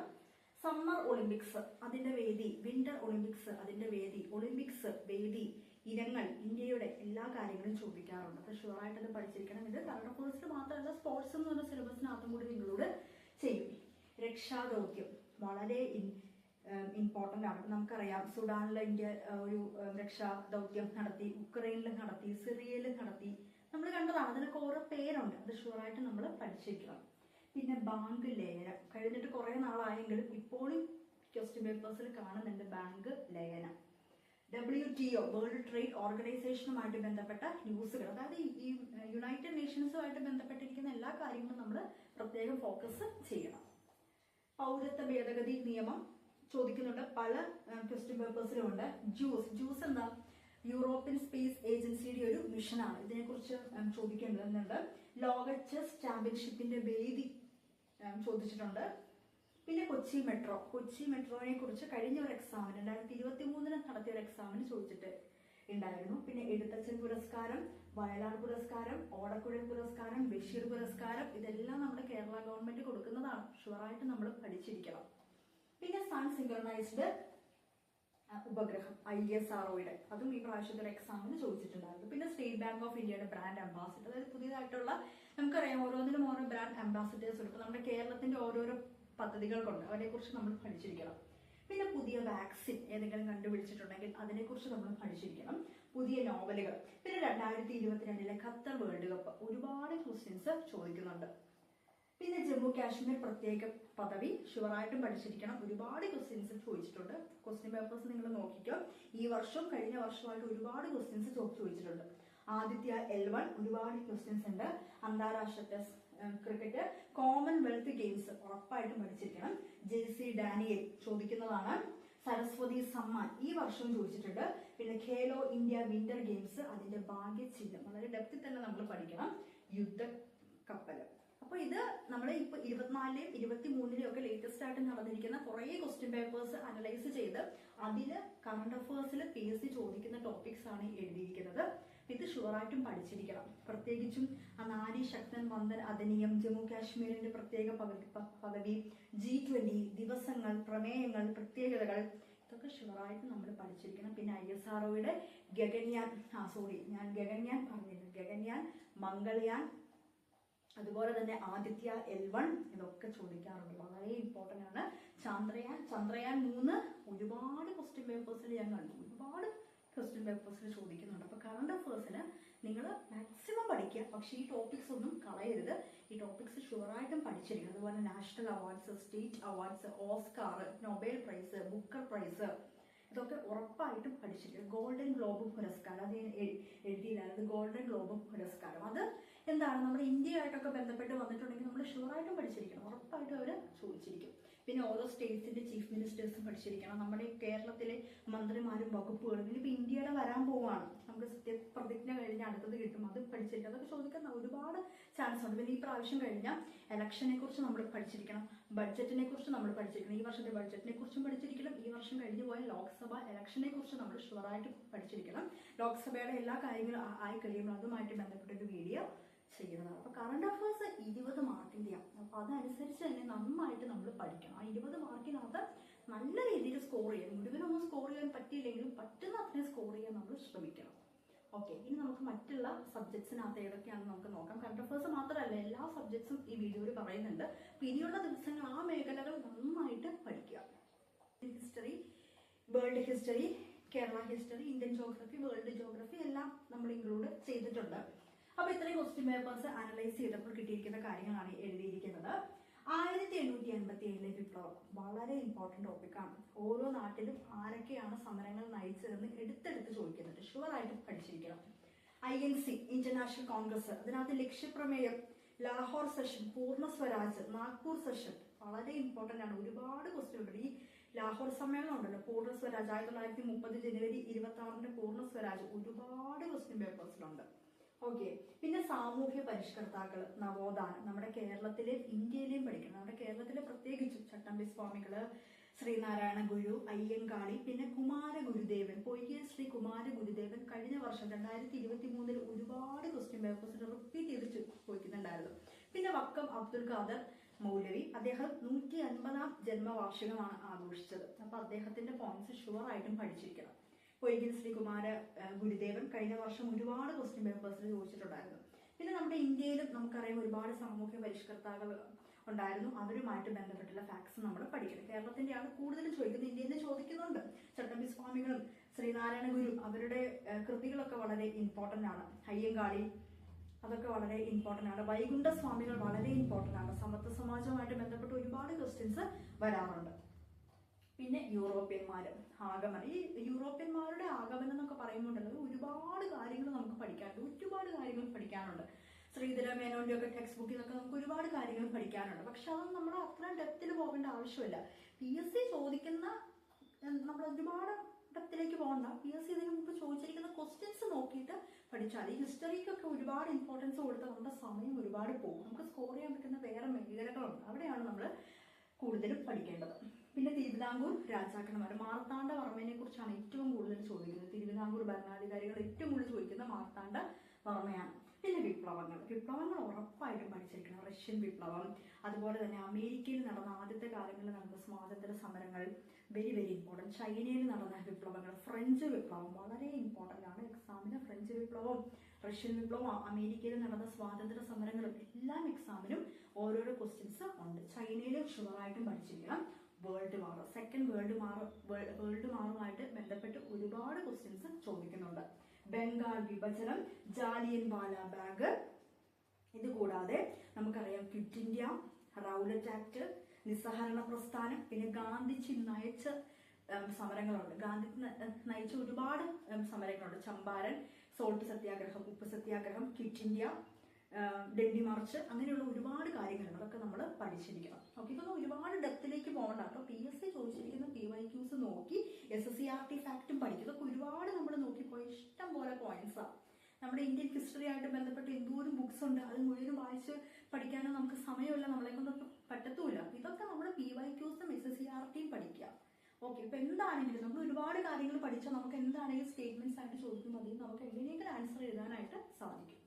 സമ്മർ ഒളിമ്പിക്സ് അതിന്റെ വേദി, വിന്റർ ഒളിമ്പിക്സ് അതിന്റെ വേദി, ഒളിമ്പിക്സ് വേദി, ഇനങ്ങൾ, ഇന്ത്യയുടെ എല്ലാ കാര്യങ്ങളും ചോദിക്കാറുണ്ട്. അപ്പൊ ഷുവറായിട്ട് അത് പഠിച്ചിരിക്കണം. ഇത് കറണ്ട് അഫയേഴ്സിൽ മാത്രമല്ല, സ്പോർട്സ് എന്ന് പറഞ്ഞ സിലബസിനകത്തും കൂടി നിങ്ങളോട് ചെയ്യും. രക്ഷാദൗത്യം വളരെ ഇമ്പോർട്ടന്റ് ആണ്. നമുക്കറിയാം സുഡാനിൽ ഇന്ത്യ ഒരു രക്ഷാദൗത്യം നടത്തി, ഉക്രൈനിൽ നടത്തി, സിറിയയിൽ നടത്തി, നമ്മൾ കണ്ടതാണ്. അതിനൊക്കെ ഓരോ പേരുണ്ട്, അത് ഷുവറായിട്ട് നമ്മൾ പഠിച്ചിരിക്കണം. പിന്നെ ബാങ്ക് ലയനം, കഴിഞ്ഞിട്ട് കുറെ നാളായെങ്കിലും ഇപ്പോഴും ക്വസ്റ്റ്യൻ പേപ്പേഴ്സിൽ കാണുന്നുണ്ട് ബാങ്ക് ലയനം. WTO വേൾഡ് ട്രേഡ് ഓർഗനൈസേഷനുമായിട്ട് ബന്ധപ്പെട്ട ന്യൂസുകൾ, അതായത് ഈ യുണൈറ്റഡ് നേഷൻസുമായിട്ട് ബന്ധപ്പെട്ടിരിക്കുന്ന എല്ലാ കാര്യങ്ങളും നമ്മൾ പ്രത്യേകം ഫോക്കസ് ചെയ്യണം. പൗരത്വ ഭേദഗതി നിയമം ചോദിക്കുന്നുണ്ട്, പല ക്വസ്റ്റ്യൻ പേപ്പേഴ്സിലും ഉണ്ട്. ജൂസ് എന്താ? യൂറോപ്യൻ സ്പേസ് ഏജൻസിയുടെ ഒരു മിഷനാണ്, ഇതിനെക്കുറിച്ച് ചോദിക്കേണ്ടതുണ്ട്. ലോക ചെസ് ചാമ്പ്യൻഷിപ്പിന്റെ വേദി ചോദിച്ചിട്ടുണ്ട്. പിന്നെ കൊച്ചി മെട്രോനെ കുറിച്ച് കഴിഞ്ഞ ഒരു എക്സാമിന് 2023 നടത്തിയ ഒരു എക്സാമിന് ചോദിച്ചിട്ട് ഉണ്ടായിരുന്നു. പിന്നെ എഴുത്തച്ഛൻ പുരസ്കാരം, വയലാർ പുരസ്കാരം, ഓടക്കുഴൽ പുരസ്കാരം, ബഷീർ പുരസ്കാരം, ഇതെല്ലാം നമ്മുടെ കേരള ഗവൺമെന്റ് കൊടുക്കുന്നതാണ്. ഷുവറായിട്ട് നമ്മൾ പഠിച്ചിരിക്കണം. പിന്നെ സൺ സിങ്ക്രണൈസ്ഡ് ഉപഗ്രഹം ISROയുടെ, അതും ഈ പ്രാവശ്യത്തെ എക്സാമിന് ചോദിച്ചിട്ടുണ്ടായിരുന്നു. പിന്നെ സ്റ്റേറ്റ് ബാങ്ക് ഓഫ് ഇന്ത്യയുടെ ബ്രാൻഡ് അംബാസിഡർ, അതായത് പുതിയതായിട്ടുള്ള നമുക്കറിയാം ഓരോന്നിനും ഓരോ ബ്രാൻഡ് അംബാസിഡേഴ്സ് ഉണ്ട്. നമ്മുടെ കേരളത്തിന്റെ ഓരോരോ പദ്ധതികൾക്കുണ്ട്, അതിനെക്കുറിച്ച് നമ്മൾ പഠിച്ചിരിക്കണം. പിന്നെ പുതിയ വാക്സിൻ ഏതെങ്കിലും കണ്ടുപിടിച്ചിട്ടുണ്ടെങ്കിൽ അതിനെക്കുറിച്ച് നമ്മൾ പഠിച്ചിരിക്കണം. പുതിയ നോവലുകൾ. പിന്നെ 2022 ഖത്തർ വേൾഡ് കപ്പ് ഒരുപാട് ക്വസ്റ്റ്യൻസ് ചോദിക്കുന്നുണ്ട്. പിന്നെ ജമ്മു കാശ്മീർ പ്രത്യേക പദവി ഷുവറായിട്ടും പഠിച്ചിരിക്കണം. ഒരുപാട് ക്വസ്റ്റ്യൻസ് ചോദിച്ചിട്ടുണ്ട്. ക്വസ്റ്റ്യൻ പേപ്പേഴ്സ് നിങ്ങൾ നോക്കിക്കോ. ഈ വർഷം കഴിഞ്ഞ വർഷമായിട്ട് ഒരുപാട് ക്വസ്റ്റ്യൻസ് ചോദിച്ചിട്ടുണ്ട്. ആദിത്യ L1 ഒരുപാട് ക്വസ്റ്റ്യൻസ് ഉണ്ട്. അന്താരാഷ്ട്ര ടെസ്റ്റ് ക്രിക്കറ്റ്, കോമൺവെൽത്ത് ഗെയിംസ് ഉറപ്പായിട്ടും പഠിച്ചിരിക്കണം. JC ഡാനിയൽ ചോദിക്കുന്നതാണ്. സരസ്വതി സമ്മാൻ ഈ വർഷവും ചോദിച്ചിട്ടുണ്ട്. പിന്നെ ഖേലോ ഇന്ത്യ വിന്റർ ഗെയിംസ് അതിന്റെ ഭാഗ്യചിഹ്നം വളരെ ഡെപ്തിൽ തന്നെ നമ്മൾ പഠിക്കണം. യുദ്ധ കപ്പല്. അപ്പൊ ഇത് നമ്മൾ ഇപ്പൊ 24-ലെയും 23-ലെയും ഒക്കെ ലേറ്റസ്റ്റ് ആയിട്ട് നടന്നിരിക്കുന്ന കുറെ ക്വസ്റ്റ്യൻ പേപ്പേഴ്സ് അനലൈസ് ചെയ്ത് അതില് കറണ്ട് അഫയേഴ്സിൽ PSC ചോദിക്കുന്ന ടോപ്പിക്സ് ആണ് എഴുതിയിരിക്കുന്നത്. ഇത് ഷുവറായിട്ടും പഠിച്ചിരിക്കണം. പ്രത്യേകിച്ചും ആ നാരി ശക്തൻ വന്ദൻ അധിനിയം, ജമ്മു കാശ്മീരിന്റെ പ്രത്യേക പദവി, G20 ദിവസങ്ങൾ, പ്രമേയങ്ങൾ, പ്രത്യേകതകൾ ഇതൊക്കെ ഷുവറായിട്ട് നമ്മൾ പഠിച്ചിരിക്കണം. പിന്നെ ISROയുടെ ഗഗൻയാൻ, ഞാൻ ഗഗൻയാൻ പറഞ്ഞില്ല, ഗഗൻയാൻ, മംഗൾയാൻ, അതുപോലെ തന്നെ ആദിത്യ L1 ഇതൊക്കെ ചോദിക്കാറുണ്ട്. വളരെ ഇമ്പോർട്ടന്റ് ആണ്. ചന്ദ്രയാൻ 3 ഒരുപാട് ക്വസ്റ്റ്യൻ പേപ്പേഴ്സിൽ ഞാൻ കണ്ടു. ഒരുപാട് ക്വസ്റ്റ്യൻ പേപ്പേഴ്സിൽ ചോദിക്കുന്നുണ്ട്. അപ്പൊ കറണ്ട് അഫയേഴ്സിന് നിങ്ങൾ മാക്സിമം പഠിക്കുക. പക്ഷെ ഈ ടോപ്പിക്സ് ഒന്നും കളയരുത്. ഈ ടോപ്പിക്സ് ഷുവറായിട്ടും പഠിച്ചിരിക്കണം. അതുപോലെ national awards, state awards, Oscar, Nobel prize, Booker prize ഇതൊക്കെ ഉറപ്പായിട്ടും പഠിച്ചിരിക്കണം. ഗോൾഡൻ ഗ്ലോബ് പുരസ്കാരം അത് എഴുതിയില്ലായിരുന്നു. ഗോൾഡൻ ഗ്ലോബ് പുരസ്കാരം അത് എന്താണ് നമ്മുടെ ഇന്ത്യയായിട്ടൊക്കെ ബന്ധപ്പെട്ട് വന്നിട്ടുണ്ടെങ്കിൽ നമ്മൾ ഷുവറായിട്ടും പഠിച്ചിരിക്കണം. ഉറപ്പായിട്ടും അവർ ചോദിച്ചിരിക്കും. പിന്നെ ഓരോ സ്റ്റേറ്റ്സിന്റെ ചീഫ് മിനിസ്റ്റേഴ്സും പഠിച്ചിരിക്കണം. നമ്മുടെ കേരളത്തിലെ മന്ത്രിമാരും വകുപ്പുകളും ഇനിയിപ്പോൾ ഇന്ത്യയുടെ വരാൻ പോവുകയാണ്. നമുക്ക് സത്യപ്രതിജ്ഞ കഴിഞ്ഞ് അടുത്തത് കിട്ടും, അത് പഠിച്ചിരിക്കണം. അതൊക്കെ ചോദിക്കാൻ ഒരുപാട് ചാൻസ് ഉണ്ട്. പിന്നെ ഈ പ്രാവശ്യം കഴിഞ്ഞാൽ ഇലക്ഷനെ കുറിച്ച് നമ്മൾ പഠിച്ചിരിക്കണം. ബഡ്ജറ്റിനെ കുറിച്ച് നമ്മൾ പഠിച്ചിരിക്കണം. ഈ വർഷത്തെ ബഡ്ജറ്റിനെ കുറിച്ചും പഠിച്ചിരിക്കണം. ഈ വർഷം കഴിഞ്ഞു പോയ ലോക്സഭ ഇലക്ഷനെ കുറിച്ച് നമ്മൾ ഷുവറായിട്ട് പഠിച്ചിരിക്കണം. ലോക്സഭയുടെ എല്ലാ കാര്യങ്ങളും ആയി കഴിയുമ്പോൾ അതുമായിട്ട് ബന്ധപ്പെട്ടൊരു വീഡിയോ ചെയ്യുന്നതാണ്. അപ്പൊ കറണ്ട് അഫയേഴ്സ് 20 മാർക്കിന്റെയാണ്. അപ്പൊ അതനുസരിച്ച് തന്നെ നന്നായിട്ട് നമ്മൾ പഠിക്കണം. ആ 20 മാർക്കിനകത്ത് നല്ല രീതിയിൽ സ്കോർ ചെയ്യാൻ, മുഴുവനൊന്നും സ്കോർ ചെയ്യാൻ പറ്റിയില്ലെങ്കിലും പറ്റുന്ന അത്രയും സ്കോർ ചെയ്യാൻ നമ്മൾ ശ്രമിക്കണം. ഓക്കെ, ഇനി നമുക്ക് മറ്റുള്ള സബ്ജക്ട്സിനകത്ത് ഏതൊക്കെയാണെന്ന് നമുക്ക് നോക്കാം. കറണ്ട് അഫയേഴ്സ് മാത്രമല്ല എല്ലാ സബ്ജക്ട്സും ഈ വീഡിയോയിൽ പറയുന്നുണ്ട്. അപ്പൊ ഇനിയുള്ള ദിവസങ്ങൾ ആ മേഖലകൾ നന്നായിട്ട് പഠിക്കുക. History, world history, Kerala history, Indian geography, world geography എല്ലാം നമ്മൾ ഇൻക്ലൂഡ് ചെയ്തിട്ടുണ്ട്. അപ്പൊ ഇത്രയും ക്വസ്റ്റ്യൻ പേപ്പേഴ്സ് അനലൈസ് ചെയ്തപ്പോൾ കിട്ടിയിരിക്കുന്ന കാര്യങ്ങളാണ് എഴുതിയിരിക്കുന്നത്. 1887 വിപ്ലവം വളരെ ഇമ്പോർട്ടന്റ് ടോപ്പിക്കാണ്. ഓരോ നാട്ടിലും ആരൊക്കെയാണ് സമരങ്ങൾ നയിച്ചതെന്ന് എടുത്തെടുത്ത് ചോദിക്കുന്നുണ്ട്. ഷുവറായിട്ട് പഠിച്ചിരിക്കണം. INC ഇന്റർനാഷണൽ കോൺഗ്രസ്, അതിനകത്ത് ലക്ഷ്യപ്രമേയം, ലാഹോർ സെഷൻ, പൂർണ്ണ സ്വരാജ്, നാഗ്പൂർ സെഷൻ വളരെ ഇമ്പോർട്ടന്റ് ആണ്. ഒരുപാട് ക്വസ്റ്റ്യൻ ഉണ്ട്. ഈ ലാഹോർ സമ്മേളനം ഉണ്ടല്ലോ, പൂർണ്ണ സ്വരാജ് 1930 ജനുവരി 26 പൂർണ്ണ സ്വരാജ് ഒരുപാട് ക്വസ്റ്റ്യൻ പേപ്പേഴ്സിലുണ്ട്. ഓക്കെ, പിന്നെ സാമൂഹ്യ പരിഷ്കർത്താക്കൾ, നവോത്ഥാനം നമ്മുടെ കേരളത്തിലെയും ഇന്ത്യയിലെയും പഠിക്കണം. നമ്മുടെ കേരളത്തിലെ പ്രത്യേകിച്ചും ചട്ടമ്പി സ്വാമികള്, ശ്രീനാരായണ ഗുരു, അയ്യങ്കാളി, പിന്നെ കുമാരഗുരുദേവൻ, പൊയ്കെ ശ്രീ കുമാരഗുരുദേവൻ കഴിഞ്ഞ വർഷം 2023 ഒരുപാട് ക്വസ്റ്റ്യൻ പേപ്പേഴ്സിൽ റിപ്പീറ്റ് ചെയ്ത് ചോദിക്കുന്നുണ്ടായിരുന്നു. പിന്നെ വക്കം അബ്ദുൽ ഖാദർ മൗലവി, അദ്ദേഹം 150-ാം ജന്മവാർഷികമാണ് ആഘോഷിച്ചത്. അപ്പൊ അദ്ദേഹത്തിന്റെ പോയിന്റ്സ് ഷുവർ ആയിട്ടും പഠിച്ചിരിക്കണം. പൊയ്കെ ശ്രീ കുമാര ഗുരുദേവൻ കഴിഞ്ഞ വർഷം ഒരുപാട് ക്വസ്റ്റ്യൻ പേപ്പേഴ്സിൽ ചോദിച്ചിട്ടുണ്ടായിരുന്നു. പിന്നെ നമ്മുടെ ഇന്ത്യയിലും നമുക്കറിയാം ഒരുപാട് സാമൂഹ്യ പരിഷ്കർത്താക്കൾ ഉണ്ടായിരുന്നു. അവരുമായിട്ട് ബന്ധപ്പെട്ടുള്ള ഫാക്ട്സ് നമ്മൾ പഠിക്കണം. കേരളത്തിന്റെയാണ് കൂടുതലും ചോദിക്കുന്നത്, ഇന്ത്യയിൽ നിന്ന് ചോദിക്കുന്നുണ്ട്. ചട്ടമ്പി സ്വാമികളും ശ്രീനാരായണ ഗുരു അവരുടെ കൃതികളൊക്കെ വളരെ ഇമ്പോർട്ടന്റ് ആണ്. അയ്യങ്കാളി അതൊക്കെ വളരെ ഇമ്പോർട്ടന്റ് ആണ്. വൈകുണ്ഠ സ്വാമികൾ വളരെ ഇമ്പോർട്ടന്റ് ആണ്. സമത്വ സമാജവുമായിട്ട് ബന്ധപ്പെട്ട് ഒരുപാട് ക്വസ്റ്റ്യൻസ് വരാറുണ്ട്. പിന്നെ യൂറോപ്യന്മാര് ആഗമനം, ഈ യൂറോപ്യന്മാരുടെ ആഗമനം എന്നൊക്കെ പറയുമ്പോണ്ടല്ലോ ഒരുപാട് കാര്യങ്ങൾ നമുക്ക് പഠിക്കാനുണ്ട്. ശ്രീധര മേനോന്റെ ഒക്കെ ടെക്സ്റ്റ് ബുക്കിൽ നിന്നൊക്കെ നമുക്ക് ഒരുപാട് കാര്യങ്ങൾ പഠിക്കാനുണ്ട്. പക്ഷെ അതൊന്നും നമ്മൾ അത്രയും ഡെപ്തിൽ പോകേണ്ട ആവശ്യമില്ല. PSC ചോദിക്കുന്ന നമ്മൾ ഒരുപാട് ഡെപ്തിലേക്ക് പോകണ്ട. PSC ഇതിന് മുമ്പ് ചോദിച്ചിരിക്കുന്ന ക്വസ്റ്റ്യൻസ് നോക്കിയിട്ട് പഠിച്ചാൽ. ഈ ഹിസ്റ്ററിക്കൊക്കെ ഒരുപാട് ഇമ്പോർട്ടൻസ് കൊടുത്താൽ നമ്മുടെ സമയം ഒരുപാട് പോകും. നമുക്ക് സ്കോർ ചെയ്യാൻ പറ്റുന്ന വേറെ മേഖലകളുണ്ട്, അവിടെയാണ് നമ്മൾ കൂടുതലും പഠിക്കേണ്ടത്. പിന്നെ തിരുവിതാംകൂർ രാജാക്കന്മാർ, മാർത്താണ്ഡവർമ്മനെ കുറിച്ചാണ് ഏറ്റവും കൂടുതൽ ചോദിക്കുന്നത്. തിരുവിതാംകൂർ ഭരണാധികാരികൾ ഏറ്റവും കൂടുതൽ ചോദിക്കുന്ന മാർത്താണ്ഡവർമ്മയാണ്. പിന്നെ വിപ്ലവങ്ങൾ ഉറപ്പായിട്ടും പഠിച്ചിരിക്കണം. റഷ്യൻ വിപ്ലവം, അതുപോലെ തന്നെ അമേരിക്കയിൽ നടന്ന ആദ്യത്തെ കാലങ്ങളിൽ നടന്ന സ്വാതന്ത്ര്യ സമരങ്ങൾ വെരി ഇമ്പോർട്ടൻറ്റ്. ചൈനയിൽ നടന്ന വിപ്ലവങ്ങൾ, ഫ്രഞ്ച് വിപ്ലവം വളരെ ഇമ്പോർട്ടൻ്റ് ആണ് എക്സാമിന്. ഫ്രഞ്ച് വിപ്ലവം, റഷ്യൻ വിപ്ലവം, അമേരിക്കയിൽ നടന്ന സ്വാതന്ത്ര്യ സമരങ്ങളും എല്ലാം എക്സാമിനും ഓരോരോ ക്വസ്റ്റ്യൻസ് ഉണ്ട്. ചൈനയിലും ഷുവറായിട്ടും പഠിച്ചിരിക്കണം. വേൾഡ് വാർ, സെക്കൻഡ് വേൾഡ് വാറുമായിട്ട് ബന്ധപ്പെട്ട് ഒരുപാട് ക്വസ്റ്റ്യൻസ് ചോദിക്കുന്നുണ്ട്. ബംഗാൾ വിഭജനം, ജാലിയൻ വാല ബാഗ്, ഇത് കൂടാതെ നമുക്കറിയാം ക്വിറ്റ് ഇന്ത്യ, റൗലറ്റ് ആക്ട്, നിസ്സഹരണ പ്രസ്ഥാനം, പിന്നെ ഗാന്ധിജി നയിച്ച സമരങ്ങളുണ്ട്. ഗാന്ധി നയിച്ച ഒരുപാട് സമരങ്ങളുണ്ട്. ചമ്പാരൻ, സോൾട്ട് സത്യാഗ്രഹം, ഉപ്പ് സത്യാഗ്രഹം, ക്വിറ്റ് ഇന്ത്യ, ഡൽഹി മാർച്ച്, അങ്ങനെയുള്ള ഒരുപാട് കാര്യങ്ങളുണ്ട്. അതൊക്കെ നമ്മൾ പഠിച്ചിരിക്കണം. ഓക്കെ, ഇതൊന്നും ഒരുപാട് ഡെപ്തിലേക്ക് പോകണ്ട കേട്ടോ. PSC ചോദിച്ചിരിക്കുന്ന PYQs നോക്കി SSCRT ഫാക്റ്റും പഠിക്കും. ഇതൊക്കെ ഒരുപാട് നമ്മൾ നോക്കിപ്പോയി ഇഷ്ടം പോലെ പോയിന്റ്സാണ്. നമ്മുടെ ഇന്ത്യൻ ഹിസ്റ്ററി ആയിട്ട് ബന്ധപ്പെട്ട് എന്തോരം ബുക്സ് ഉണ്ട്, അത് മുഴുവനും വായിച്ച് പഠിക്കാനോ നമുക്ക് സമയമില്ല, നമ്മളെ കൊണ്ട് പറ്റത്തൂല. ഇതൊക്കെ നമ്മൾ PYQസും SSCRTയും പഠിക്കുക. ഓക്കെ, ഇപ്പൊ എന്താണെങ്കിലും നമ്മൾ ഒരുപാട് കാര്യങ്ങൾ പഠിച്ചാൽ നമുക്ക് എന്താണെങ്കിലും സ്റ്റേറ്റ്മെന്റ്സ് ആയിട്ട് ചോദിക്കുമ്പോൾ അതിൽ നമുക്ക് എങ്ങനെയെങ്കിലും ആൻസർ എഴുതാനായിട്ട് സാധിക്കും.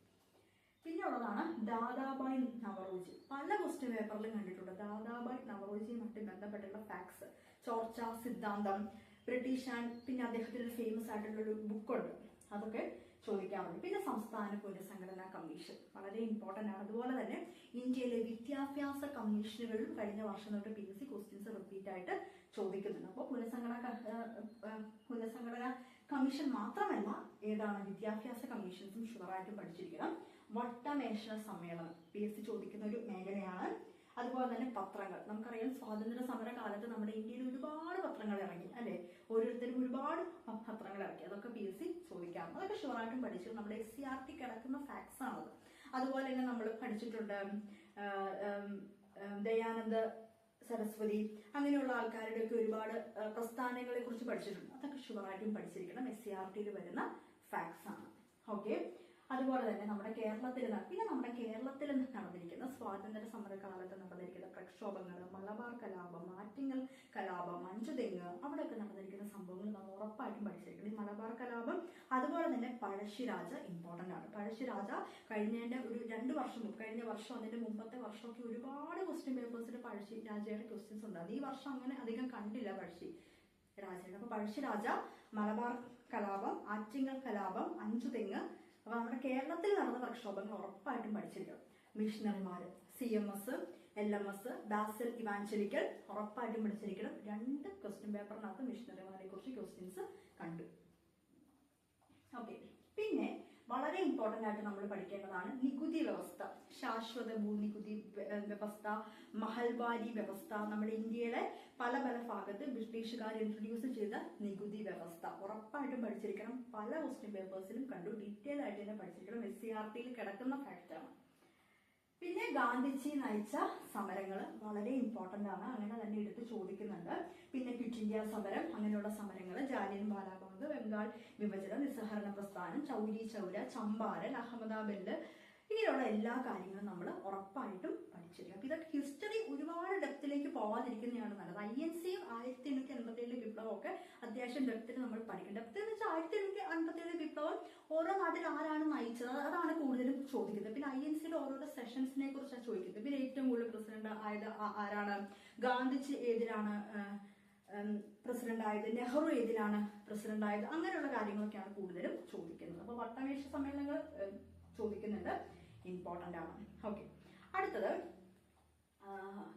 പിന്നെ ഉള്ളതാണ് ദാദാബായ് നവറോജി. പല ക്വസ്റ്റ്യൻ പേപ്പറിലും കണ്ടിട്ടുണ്ട് ദാദാബായ് നവറോജിയുമായിട്ട് ബന്ധപ്പെട്ടുള്ള ഫാക്ട്സ്. ചോർച്ച സിദ്ധാന്തം, ബ്രിട്ടീഷ് ആൻഡ് പിന്നെ അദ്ദേഹത്തിന്റെ ഒരു ഫേമസ് ആയിട്ടുള്ള ഒരു ബുക്കുണ്ട്, അതൊക്കെ ചോദിക്കാറുണ്ട്. പിന്നെ സംസ്ഥാന പുനഃസംഘടനാ കമ്മീഷൻ വളരെ ഇമ്പോർട്ടന്റ് ആണ്. അതുപോലെ തന്നെ ഇന്ത്യയിലെ വിദ്യാഭ്യാസ കമ്മീഷനുകളിലും കഴിഞ്ഞ വർഷം തൊട്ട് PSC ക്വസ്റ്റ്യൻസ് റിപ്പീറ്റ് ആയിട്ട് ചോദിക്കുന്നുണ്ട്. അപ്പോൾ പുനഃസംഘടനാ കമ്മീഷൻ മാത്രമല്ല, ഏതാണ് വിദ്യാഭ്യാസ കമ്മീഷൻസും ഷുവറായിട്ടും പഠിച്ചിരിക്കണം. വട്ടമേശ സമ്മേളനം PSC ചോദിക്കുന്ന ഒരു മേഖലയാണ്. അതുപോലെ തന്നെ പത്രങ്ങൾ, നമുക്കറിയാം സ്വാതന്ത്ര്യ സമര കാലത്ത് നമ്മുടെ ഇന്ത്യയിൽ ഒരുപാട് പത്രങ്ങൾ ഇറങ്ങി അല്ലെ, ഓരോരുത്തരും ഒരുപാട് പത്രങ്ങൾ ഇറക്കി. അതൊക്കെ PSC ചോദിക്കാറുണ്ട്. അതൊക്കെ ഷുവറായിട്ടും പഠിച്ചു. നമ്മുടെ SCRT കിടക്കുന്ന ഫാക്ട്സ് ആണത്. അതുപോലെ തന്നെ നമ്മൾ പഠിച്ചിട്ടുണ്ട് ദയാനന്ദ സരസ്വതി, അങ്ങനെയുള്ള ആൾക്കാരുടെ ഒക്കെ ഒരുപാട് പ്രസ്ഥാനങ്ങളെ കുറിച്ച് പഠിച്ചിട്ടുണ്ട്. അതൊക്കെ ഷുവറായിട്ടും പഠിച്ചിരിക്കണം. SCRTയിൽ വരുന്ന ഫാക്ട്സ് ആണ്. ഓക്കെ, അതുപോലെ തന്നെ നമ്മുടെ കേരളത്തിൽ നടന്നിരിക്കുന്ന സ്വാതന്ത്ര്യ സമര കാലത്ത് നടന്നിരിക്കുന്ന പ്രക്ഷോഭങ്ങൾ, മലബാർ കലാപം, ആറ്റിങ്ങൽ കലാപം, അഞ്ചുതെങ്ങ്, അവിടെയൊക്കെ നടന്നിരിക്കുന്ന സംഭവങ്ങൾ നമ്മൾ ഉറപ്പായിട്ടും പഠിച്ചിരിക്കണം. ഈ മലബാർ കലാപം, അതുപോലെ തന്നെ പഴശ്ശിരാജ ഇമ്പോർട്ടന്റ് ആണ്. പഴശ്ശിരാജ കഴിഞ്ഞതിന്റെ ഒരു 2 വർഷം മുമ്പ്, കഴിഞ്ഞ വർഷം അതിന്റെ മുമ്പത്തെ വർഷമൊക്കെ ഒരുപാട് ക്വസ്റ്റ്യൻ പേപ്പേഴ്സിൽ പഴശ്ശിരാജയുടെ ക്വസ്റ്റ്യൻസ് ഉണ്ട്. ഈ വർഷം അങ്ങനെ അധികം കണ്ടില്ല പഴശ്ശിരാജയുടെ. അപ്പൊ പഴശ്ശിരാജ, മലബാർ കലാപം, ആറ്റിങ്ങൽ കലാപം, അഞ്ചുതെങ്ങ്. അപ്പൊ നമ്മുടെ കേരളത്തിൽ നടന്ന പ്രക്ഷോഭങ്ങൾ ഉറപ്പായിട്ടും പഠിച്ചിരിക്കണം. മിഷണറിമാര്, CMS, LMS, ബാസൽ ഇവാഞ്ചലിക്കൽ ഉറപ്പായിട്ടും പഠിച്ചിരിക്കണം. 2 ക്വസ്റ്റ്യൻ പേപ്പറിനകത്ത് മിഷണറിമാരെ കുറിച്ച് ക്വസ്റ്റ്യൻസ് കണ്ടു. ഓക്കെ, പിന്നെ വളരെ ഇമ്പോർട്ടന്റ് ആയിട്ട് നമ്മൾ പഠിക്കേണ്ടതാണ് നികുതി വ്യവസ്ഥ. ശാശ്വത ഭൂനികുതി വ്യവസ്ഥ, മഹൽവാരി വ്യവസ്ഥ, നമ്മുടെ ഇന്ത്യയിലെ പല ഭാഗത്ത് ബ്രിട്ടീഷുകാർ ഇൻട്രൊഡ്യൂസ് ചെയ്ത നികുതി വ്യവസ്ഥ ഉറപ്പായിട്ടും പഠിച്ചിരിക്കണം. പല ക്വസ്റ്റ്യൻ പേപ്പേഴ്സിലും കണ്ടു, ഡീറ്റെയിൽ ആയിട്ട് തന്നെ പഠിച്ചിരിക്കണം. SCRTയിൽ കിടക്കുന്ന ഫാക്റ്റാണ്. പിന്നെ ഗാന്ധിജി നയിച്ച സമരങ്ങൾ വളരെ ഇമ്പോർട്ടന്റ് ആണ്, അങ്ങനെ തന്നെ എടുത്ത് ചോദിക്കുന്നുണ്ട്. പിന്നെ ക്വിറ്റ് ഇന്ത്യ സമരം, അങ്ങനെയുള്ള സമരങ്ങൾ, ജാലിയൻ വാലാബാഗ്, ബംഗാൾ വിഭജനം, നിസ്സഹരണ പ്രസ്ഥാനം, ചൗരി ചൗര, ചമ്പാരൻ, അഹമ്മദാബാദ്, ഇങ്ങനെയുള്ള എല്ലാ കാര്യങ്ങളും നമ്മൾ ഉറപ്പായിട്ടും പഠിച്ചിരിക്കും. അപ്പൊ ഇതൊക്കെ ഹിസ്റ്ററി ഒരുപാട് ഡെപ്തിലേക്ക് പോവാതിരിക്കുന്നതാണ് നല്ലത്. INCയും 1887 വിപ്ലവം ഒക്കെ അത്യാവശ്യം ഡെപ്തിൽ നമ്മൾ പഠിക്കും. ഡെപ്ത് എന്ന് വെച്ചാൽ 1887 വിപ്ലവം ഓരോ നാട്ടിൽ ആരാണ് നയിച്ചത് അതാണ് കൂടുതലും ചോദിക്കുന്നത്. പിന്നെ INCയുടെ ഓരോരോ സെഷൻസിനെ കുറിച്ചാണ് ചോദിക്കുന്നത്. പിന്നെ ഏറ്റവും കൂടുതൽ പ്രസിഡന്റ് ആയത് ആരാണ്, ഗാന്ധിജി ഏതിലാണ് പ്രസിഡന്റ് ആയത്, നെഹ്റു ഏതിലാണ് പ്രസിഡന്റ് ആയത്, അങ്ങനെയുള്ള കാര്യങ്ങളൊക്കെയാണ് കൂടുതലും ചോദിക്കുന്നത്. അപ്പൊ വട്ടമേശ സമ്മേളനങ്ങൾ ചോദിക്കുന്നുണ്ട്, ഇമ്പോർട്ടന്റ് ആണ്. ഓക്കെ, അടുത്തത്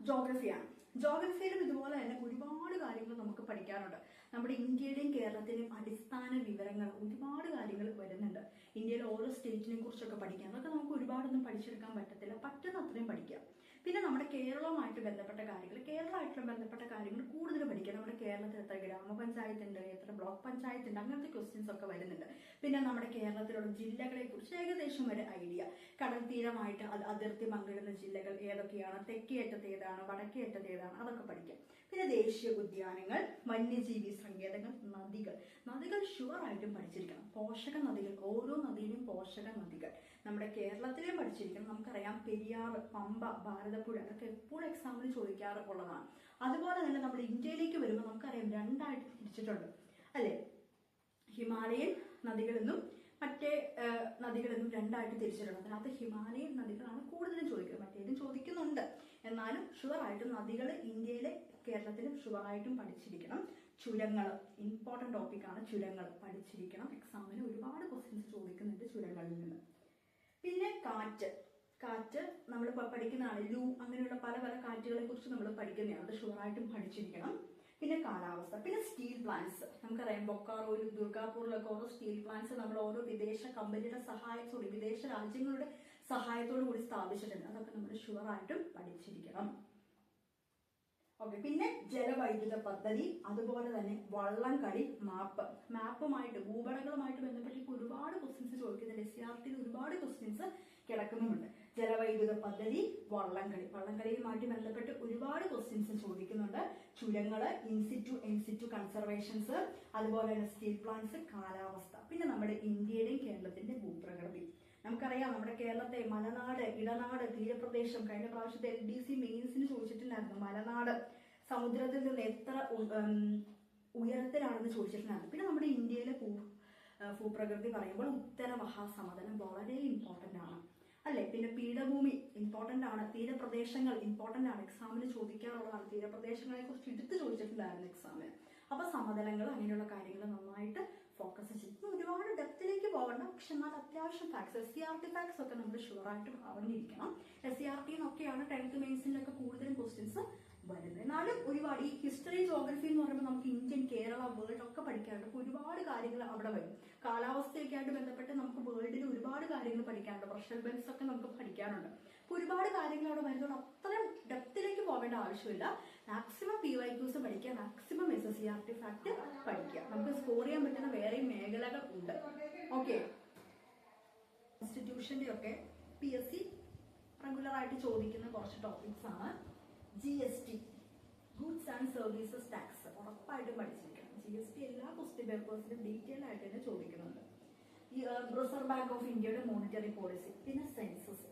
ജോഗ്രഫിയാണ്. ജോഗ്രഫിയിലും ഇതുപോലെ തന്നെ ഒരുപാട് കാര്യങ്ങൾ നമുക്ക് പഠിക്കാനുണ്ട്. നമ്മുടെ ഇന്ത്യയുടെയും കേരളത്തിന്റെയും അടിസ്ഥാന വിവരങ്ങൾ ഒരുപാട് കാര്യങ്ങൾ വരുന്നുണ്ട്. ഇന്ത്യയിലെ ഓരോ സ്റ്റേറ്റിനെ കുറിച്ചൊക്കെ പഠിക്കാം. അതൊക്കെ നമുക്ക് ഒരുപാടൊന്നും പഠിച്ചെടുക്കാൻ പറ്റത്തില്ല, പറ്റുന്ന അത്രയും പഠിക്കാം. പിന്നെ നമ്മുടെ കേരളവുമായിട്ട് ബന്ധപ്പെട്ട കാര്യങ്ങൾ കൂടുതൽ പഠിക്കാം. നമ്മുടെ കേരളത്തിൽ എത്ര ഗ്രാമപഞ്ചായത്ത് ഉണ്ട്, എത്ര ബ്ലോക്ക് പഞ്ചായത്ത് ഉണ്ട്, അങ്ങനത്തെ ക്വസ്റ്റ്യൻസ് ഒക്കെ വരുന്നുണ്ട്. പിന്നെ നമ്മുടെ കേരളത്തിലുള്ള ജില്ലകളെ കുറിച്ച് ഏകദേശം ഒരു ഐഡിയ, കടൽ തീരമായിട്ട് അതിർത്തി പങ്കിടുന്ന ജില്ലകൾ ഏതൊക്കെയാണ്, തെക്കേ അറ്റത്ത് ഏതാണ്, വടക്കേ അറ്റത്ത് ഏതാണ്, അതൊക്കെ പഠിക്കാം. പിന്നെ ദേശീയ ഉദ്യാനങ്ങൾ, വന്യജീവി സങ്കേതങ്ങൾ, നദികൾ ഷുവറായിട്ടും പഠിച്ചിരിക്കണം. പോഷക നദികൾ, ഓരോ നദിയിലും പോഷക നദികൾ നമ്മുടെ കേരളത്തിലെയും പഠിച്ചിരിക്കണം. നമുക്കറിയാം പെരിയാർ, പമ്പ, ഭാരതപ്പുഴ, അതൊക്കെ എപ്പോഴും എക്സാമിന് ചോദിക്കാറുള്ളതാണ്. അതുപോലെ തന്നെ നമ്മൾ ഇന്ത്യയിലേക്ക് വരുമ്പോൾ നമുക്കറിയാം 2 ആയിട്ട് തിരിച്ചിട്ടുണ്ട് അല്ലെ, ഹിമാലയൻ നദികളെന്നും മറ്റേ നദികളെന്നും 2 ആയിട്ട് തിരിച്ചിട്ടുണ്ട്. അതിനകത്ത് ഹിമാലയൻ നദികളാണ് കൂടുതലും ചോദിക്കുന്നത്, മറ്റേതും ചോദിക്കുന്നുണ്ട്. എന്നാലും ഷുവറായിട്ടും നദികൾ ഇന്ത്യയിലെ കേരളത്തിലും ഷുവറായിട്ടും പഠിച്ചിരിക്കണം. ചുരങ്ങൾ ഇമ്പോർട്ടന്റ് ടോപ്പിക്കാണ്, ചുരങ്ങൾ പഠിച്ചിരിക്കണം. എക്സാമിന് ഒരുപാട് ക്വസ്റ്റ്യൻസ് ചോദിക്കുന്നുണ്ട് ചുരങ്ങളിൽ നിന്ന്. പിന്നെ കാറ്റ് നമ്മൾ പഠിക്കുന്നതാണ്. ലൂ, അങ്ങനെയുള്ള പല കാറ്റുകളെ കുറിച്ച് നമ്മൾ പഠിക്കുന്നതാണ്, അത് ഷുവറായിട്ടും പഠിച്ചിരിക്കണം. പിന്നെ കാലാവസ്ഥ, പിന്നെ സ്റ്റീൽ പ്ലാന്റ്സ്, നമുക്കറിയാം ബൊക്കാറോയിലും ദുർഗാപൂരിലൊക്കെ ഓരോ സ്റ്റീൽ പ്ലാന്റ്സ് നമ്മൾ ഓരോ വിദേശ കമ്പനിയുടെ വിദേശ രാജ്യങ്ങളുടെ സഹായത്തോടു കൂടി സ്ഥാപിച്ചിട്ടുണ്ട്. അതൊക്കെ നമ്മൾ ഷുവറായിട്ടും പഠിച്ചിരിക്കണം. ഓക്കെ, പിന്നെ ജലവൈദ്യുത പദ്ധതി, അതുപോലെ തന്നെ വള്ളംകളി മാപ്പുമായിട്ട് ഭൂപടങ്ങളുമായിട്ട് ബന്ധപ്പെട്ട് ഇപ്പോൾ ഒരുപാട് ക്വസ്റ്റ്യൻസ് ചോദിക്കുന്നുണ്ട്. SCRT ഒരുപാട് ക്വസ്റ്റ്യൻസ് കിടക്കുന്നുമുണ്ട്. ജലവൈദ്യുത പദ്ധതി, വള്ളംകളിയുമായിട്ട് ബന്ധപ്പെട്ട് ഒരുപാട് ക്വസ്റ്റ്യൻസ് ചോദിക്കുന്നുണ്ട്. ചുരങ്ങള്, ഇൻസിറ്റു കൺസർവേഷൻസ്, അതുപോലെ തന്നെ സ്റ്റീൽ പ്ലാന്റ്സ്, കാലാവസ്ഥ, പിന്നെ നമ്മുടെ ഇന്ത്യയുടെയും കേരളത്തിന്റെ ഭൂപ്രകൃതി. നമുക്കറിയാം നമ്മുടെ കേരളത്തെ മലനാട്, ഇടനാട്, തീരപ്രദേശം, കഴിഞ്ഞ പ്രാവശ്യത്തെ LDC മെയിൻസിന് ചോദിച്ചിട്ടുണ്ടായിരുന്നു. മലനാട് സമുദ്രത്തിൽ നിന്ന് എത്ര ഉയരത്തിലാണെന്ന് ചോദിച്ചിട്ടുണ്ടായിരുന്നു. പിന്നെ നമ്മുടെ ഇന്ത്യയിലെ ഭൂപ്രകൃതി പറയുമ്പോൾ ഉത്തര മഹാസമതലം വളരെ ഇമ്പോർട്ടന്റ് ആണ് അല്ലെ. പിന്നെ പീഠഭൂമി ഇമ്പോർട്ടന്റ് ആണ്, തീരപ്രദേശങ്ങൾ ഇമ്പോർട്ടന്റ് ആണ്, എക്സാമിന് ചോദിക്കാറുള്ളതാണ്. തീരപ്രദേശങ്ങളെ കുറിച്ച് എടുത്ത് ചോദിച്ചിട്ടുണ്ടായിരുന്നു എക്സാമിന്. അപ്പൊ സമതലങ്ങൾ, അങ്ങനെയുള്ള കാര്യങ്ങൾ നന്നായിട്ട് ഫോക്കസ് ചെയ്യും. ഒരുപാട് ഡെപ്തിലേക്ക് പോകണ്ട, പക്ഷെ എന്നാൽ അത്യാവശ്യം ഫാക്ട്സ്, SCRT ഫാക്ട്സ് ഒക്കെ നമ്മൾ ഷുവറായിട്ട് അറിഞ്ഞിരിക്കണം. SCRT എന്നൊക്കെയാണ് 10th മെയിൻസിലൊക്കെ കൂടുതലും ക്വസ്റ്റ്യൻസ് വരുന്നത്. എന്നാലും ഒരുപാട് ഈ ഹിസ്റ്ററി, ജോഗ്രഫി എന്ന് പറയുമ്പോൾ നമുക്ക് ഇന്ത്യൻ, കേരള, വേൾഡ് ഒക്കെ പഠിക്കാറുണ്ട്. അപ്പൊ ഒരുപാട് കാര്യങ്ങൾ അവിടെ വരും. കാലാവസ്ഥയൊക്കെ ആയിട്ട് ബന്ധപ്പെട്ട് നമുക്ക് വേൾഡിൽ ഒരുപാട് കാര്യങ്ങൾ പഠിക്കാനുണ്ട്. പ്രഷർ ബെൽസ് ഒക്കെ നമുക്ക് പഠിക്കാനുണ്ട്. അപ്പൊ ഒരുപാട് കാര്യങ്ങൾ അവിടെ വരുന്നത് അത്രയും ഡെപ്തിലേക്ക് പോകേണ്ട ആവശ്യമില്ല. മാക്സിമം PYQs പഠിക്കുക, മാക്സിമം SCRT ഫാക്ട് പഠിക്കുക. നമുക്ക് സ്കോർ ചെയ്യാൻ പറ്റുന്ന വേറെയും മേഖലകൾ ഉണ്ട്. ഓക്കെ, ഇൻസ്റ്റിറ്റ്യൂഷന്റെ ഒക്കെ PSC റെഗുലർ ആയിട്ട് ചോദിക്കുന്ന കുറച്ച് ടോപ്പിക്സ് ആണ്. GST, goods and services tax, ഉറപ്പായിട്ടും പഠിച്ചിരിക്കണം. GST എല്ലാ ക്വസ്റ്റ്യൻ പേപ്പേഴ്സിലും ഡീറ്റെയിൽ ആയിട്ട് തന്നെ ചോദിക്കുന്നുണ്ട്. ഈ റിസർവ് ബാങ്ക് ഓഫ് ഇന്ത്യയുടെ മോണിറ്ററി പോളിസി, പിന്നെ സെൻസസ്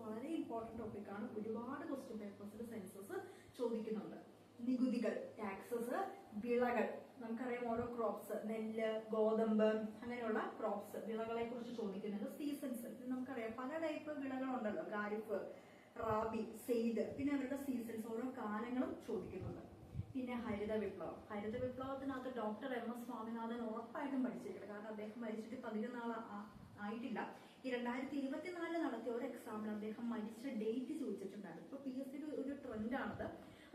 വളരെ ഇമ്പോർട്ടന്റ് ടോപ്പിക്കാണ്. ഒരുപാട് ക്വസ്റ്റ്യൻ പേപ്പേഴ്സിൽ സെൻസസ് ചോദിക്കുന്നുണ്ട്. നികുതികൾ, ടാക്സസ്, വിളകൾ, നമുക്കറിയാം ഓരോ ക്രോപ്സ്, നെല്ല്, ഗോതമ്പ്, അങ്ങനെയുള്ള ക്രോപ്സ്, വിളകളെ കുറിച്ച് ചോദിക്കുന്നത്. സീസൺസ്, നമുക്കറിയാം പല ടൈപ്പ് വിളകളുണ്ടല്ലോ, ഖാരിഫ്, റാബി, സെയ്ദ്, പിന്നെ അവരുടെ സീസൺസ്, ഓരോ കാലങ്ങളും ചോദിക്കുന്നുണ്ട്. പിന്നെ ഹരിത വിപ്ലവത്തിനകത്ത് ഡോക്ടർ MS സ്വാമിനാഥൻ ഉറപ്പായിട്ടും പഠിച്ചിരിക്കണം. കാരണം അദ്ദേഹം മരിച്ചിട്ട് 11 നാൾ ആയിട്ടില്ല. ഈ 2024 നടത്തിയ ഒരു എക്സാമിൽ അദ്ദേഹം മരിച്ച ഡേറ്റ് ചോദിച്ചിട്ടുണ്ടായിരുന്നു. ഇപ്പൊ PSC ഒരു ട്രെൻഡാണത്.